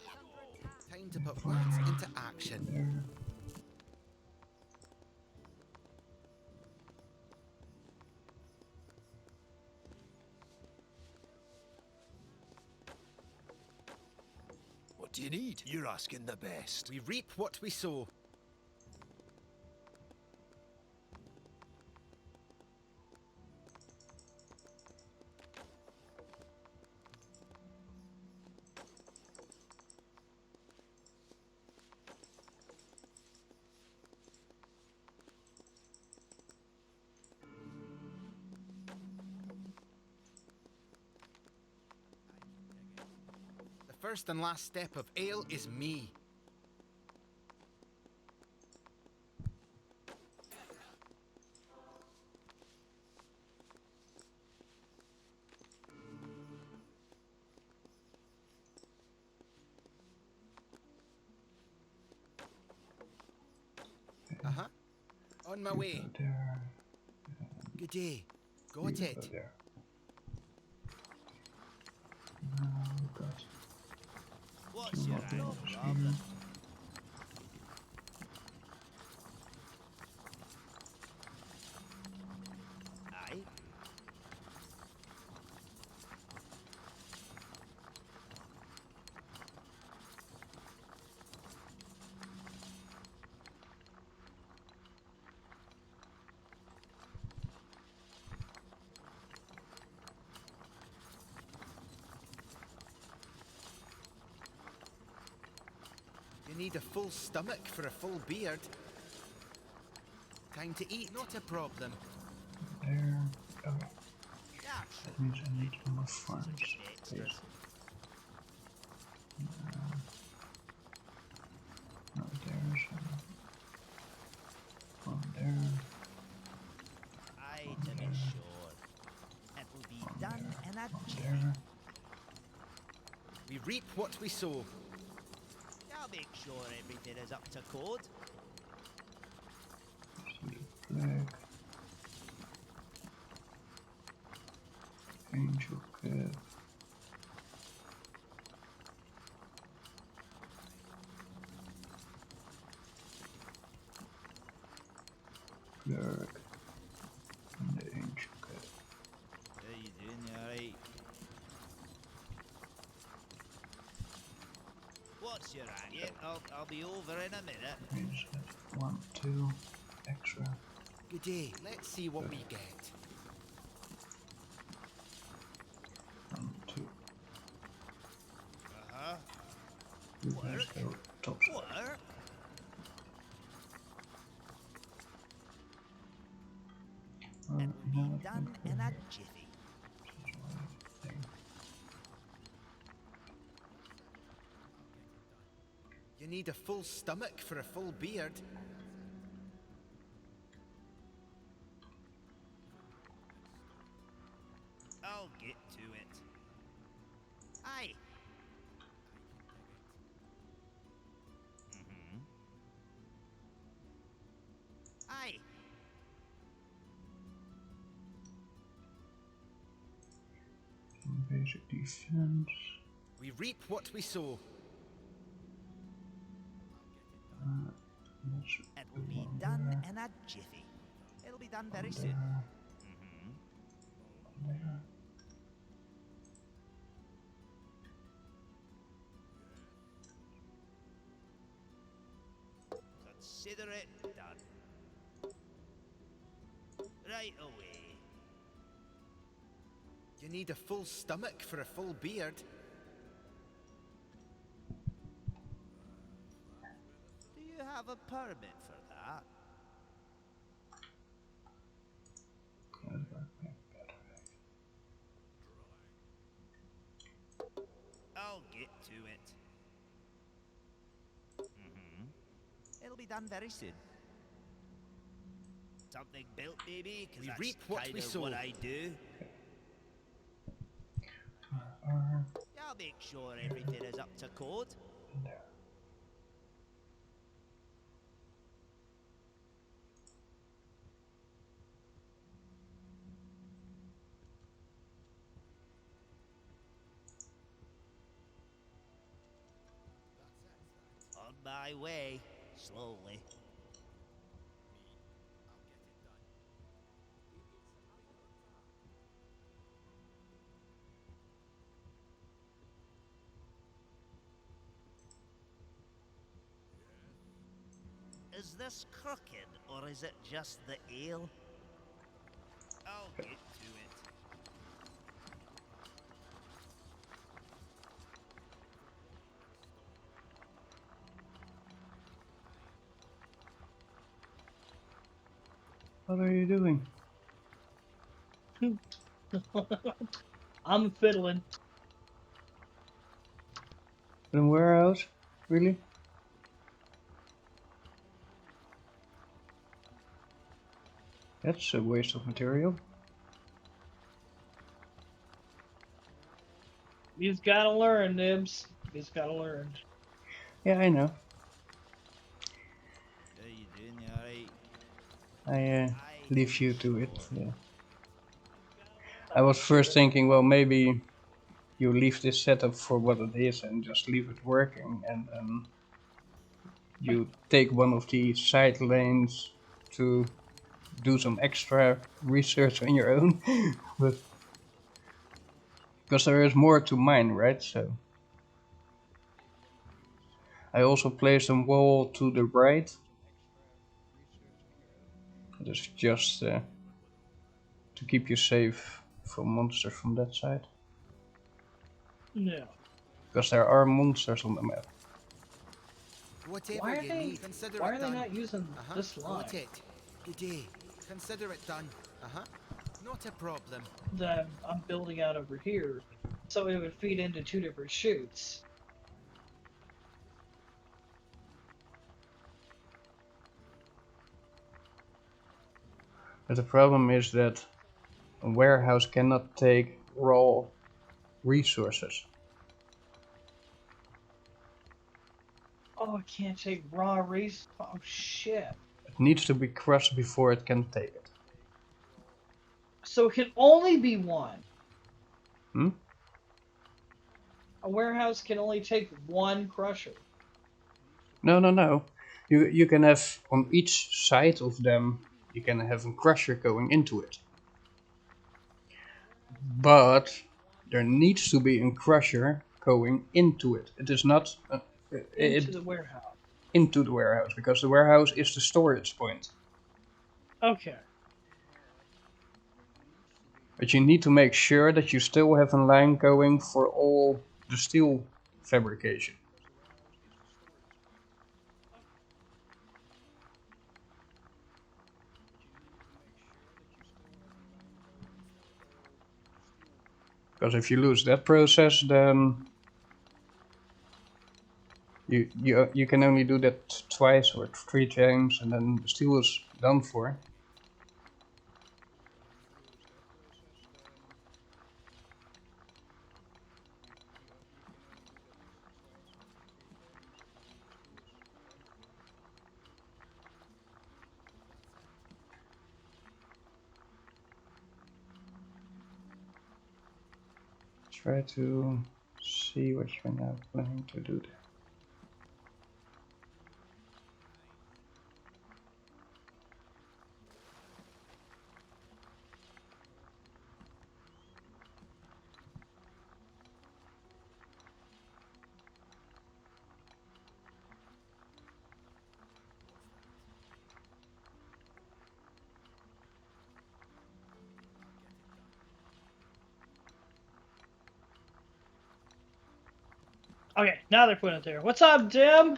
Speaker 3: is under attack.
Speaker 4: Time to put words into action.
Speaker 1: There.
Speaker 4: What do you need? You're asking the best. We reap what we sow. The first and last step of ale is me. Uh-huh. On my way.
Speaker 1: Go there.
Speaker 4: Good day. Got
Speaker 1: You
Speaker 4: it.
Speaker 1: go there. Now we've got
Speaker 5: What's
Speaker 1: two
Speaker 5: your
Speaker 1: more
Speaker 5: angle,
Speaker 1: builders
Speaker 5: Rob?
Speaker 1: here.
Speaker 5: Aye.
Speaker 4: You need a full stomach for a full beard. Time to eat, not a problem.
Speaker 1: There. Oh,
Speaker 5: Yeah, I'm sure.
Speaker 1: that means I need more
Speaker 5: So
Speaker 1: farms.
Speaker 5: just extras.
Speaker 1: Not there, so one there.
Speaker 5: Aye, to be sure. It will be done in a
Speaker 1: One
Speaker 5: jiffy.
Speaker 1: there.
Speaker 4: We reap what we sow.
Speaker 5: I'll make sure everything is up to code.
Speaker 1: See the flag. Angel Cat. Clerk. And the Angel Cat.
Speaker 5: How you doing? You alright? What's your angle? Yep, I'll be over in a minute.
Speaker 1: Means that 1, 2 extra.
Speaker 4: Good day. Let's see what we get.
Speaker 1: 1, 2.
Speaker 5: Uh-huh.
Speaker 1: You guys go top side.
Speaker 5: Work?
Speaker 1: Well,
Speaker 5: It will
Speaker 1: now
Speaker 5: be
Speaker 1: I
Speaker 5: done
Speaker 1: think
Speaker 5: in a
Speaker 1: we're
Speaker 5: jiffy.
Speaker 1: thing.
Speaker 4: You need a full stomach for a full beard.
Speaker 5: I'll get to it.
Speaker 1: Basic defense.
Speaker 4: We reap what we sow.
Speaker 5: It'll be done in a jiffy. It'll be done very soon. Consider it done. Right away.
Speaker 4: You need a full stomach for a full beard.
Speaker 5: Do you have a permit for that? I'll get to it. It'll be done very soon. Something built, maybe? Because
Speaker 4: We
Speaker 5: that's
Speaker 4: reap what
Speaker 5: kind
Speaker 4: we
Speaker 5: of
Speaker 4: sow.
Speaker 5: what I do. I'll make sure everything is up to code. On my way, slowly. Is this crooked, or is it just the ale? I'll get to it.
Speaker 1: What are you doing?
Speaker 2: I'm fiddling.
Speaker 1: In a warehouse? Really? That's a waste of material.
Speaker 2: You've got to learn, Nibs. You've got to learn.
Speaker 1: Yeah, I know.
Speaker 5: How you doing? You alright?
Speaker 1: I
Speaker 5: I
Speaker 1: leave you to it.
Speaker 5: sure.
Speaker 1: Yeah. I was first thinking, well, maybe you leave this setup for what it is and just leave it working, and you take one of the side lanes to do some extra research on your own. But because there is more to mine, right? So I also placed a wall to the right. It's just to keep you safe from monsters from that side.
Speaker 2: No.
Speaker 1: Because there are monsters on the map.
Speaker 4: Whatever
Speaker 2: Why are
Speaker 4: you
Speaker 2: they?
Speaker 4: need, consider
Speaker 2: Why
Speaker 4: it
Speaker 2: are they
Speaker 4: done.
Speaker 2: not using this line?
Speaker 4: Got it. Good day. Consider it done. Not a problem.
Speaker 2: That I'm building out over here, so it would feed into two different chutes.
Speaker 1: But the problem is that a warehouse cannot take raw resources.
Speaker 2: Oh, I can't take raw race. Oh shit.
Speaker 1: It needs to be crushed before it can take it.
Speaker 2: So it can only be one.
Speaker 1: Hmm?
Speaker 2: A warehouse can only take one crusher.
Speaker 1: No. You can have on each side of them, you can have a crusher going into it. But there needs to be a crusher going into it. It is not
Speaker 2: Into the warehouse.
Speaker 1: into the warehouse, because the warehouse is the storage point.
Speaker 2: Okay.
Speaker 1: But you need to make sure that you still have a line going for all the steel fabrication. Because if you lose that process, then you can only do that twice or 3 times, and then the steel is done for. try to see what you're now planning to do there.
Speaker 2: Okay, now they're putting it there. What's up, Dim?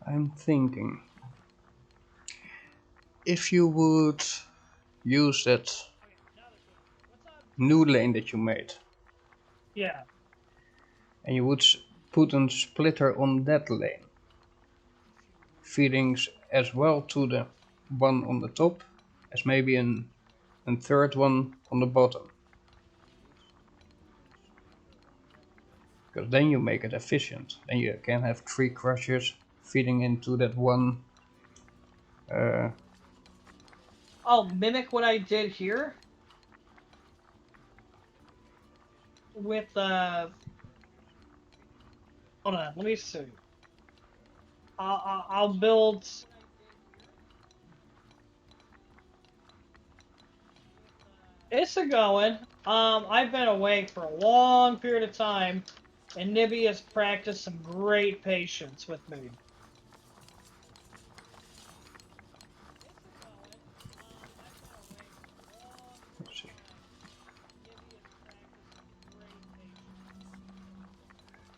Speaker 1: I'm thinking if you would use that new lane that you made
Speaker 2: Yeah.
Speaker 1: and you would put a splitter on that lane, feeding as well to the one on the top as maybe a third one on the bottom. Because then you make it efficient. Then you can have 3 crushers feeding into that one.
Speaker 2: I'll mimic what I did here with hold on, let me see. I'll build. It's a going. I've been away for a long period of time, and Nibby has practiced some great patience with me.
Speaker 1: Let's see.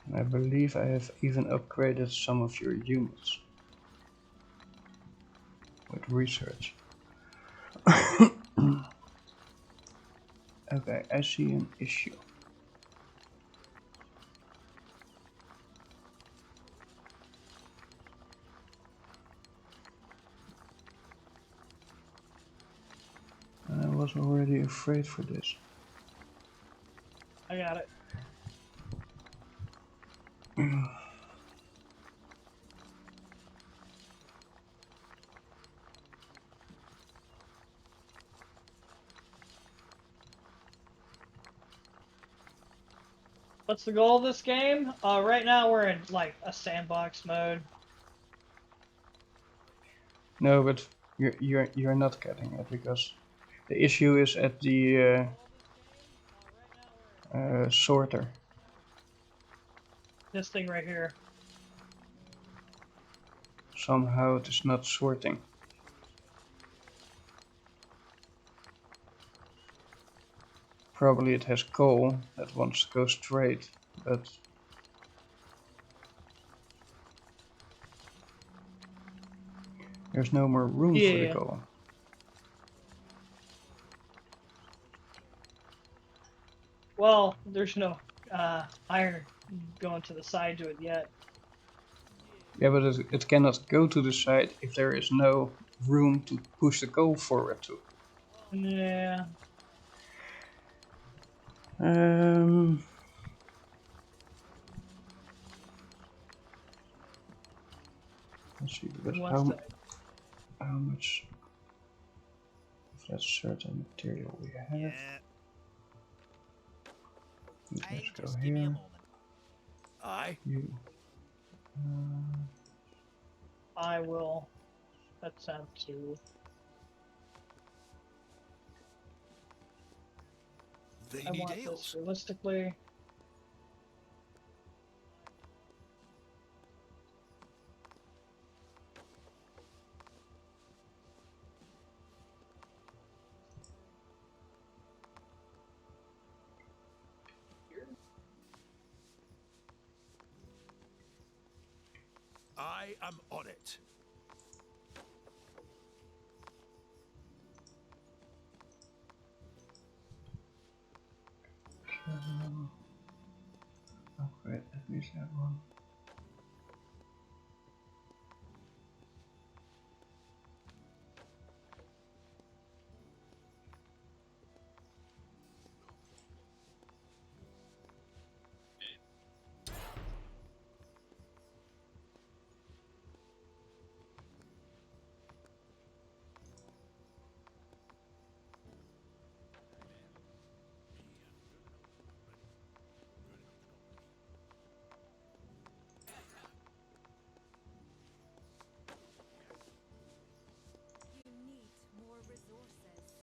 Speaker 1: And I believe I have even upgraded some of your units with research. Okay, I see an issue. I was already afraid for this.
Speaker 2: I got it. What's the goal of this game? Right now we're in like a sandbox mode.
Speaker 1: No, but you're not getting it because the issue is at the sorter.
Speaker 2: This thing right here.
Speaker 1: Somehow it is not sorting. Probably it has coal that wants to go straight, but there's no more room for the
Speaker 2: Yeah.
Speaker 1: coal.
Speaker 2: Well, there's no iron going to the side to it yet.
Speaker 1: Yeah, but it cannot go to the side if there is no room to push the coal forward to.
Speaker 2: Yeah.
Speaker 1: Um, let's see, because
Speaker 2: What's that?
Speaker 1: how much of that certain material we have.
Speaker 5: Yeah.
Speaker 1: Let's
Speaker 5: Aye,
Speaker 1: go
Speaker 5: just give me a
Speaker 1: here.
Speaker 5: moment.
Speaker 4: Aye.
Speaker 1: You.
Speaker 2: I will attempt to.
Speaker 4: They
Speaker 2: I
Speaker 4: need
Speaker 2: want this
Speaker 4: ales.
Speaker 2: realistically.
Speaker 4: I am on it.
Speaker 1: Oh, great, at least that one.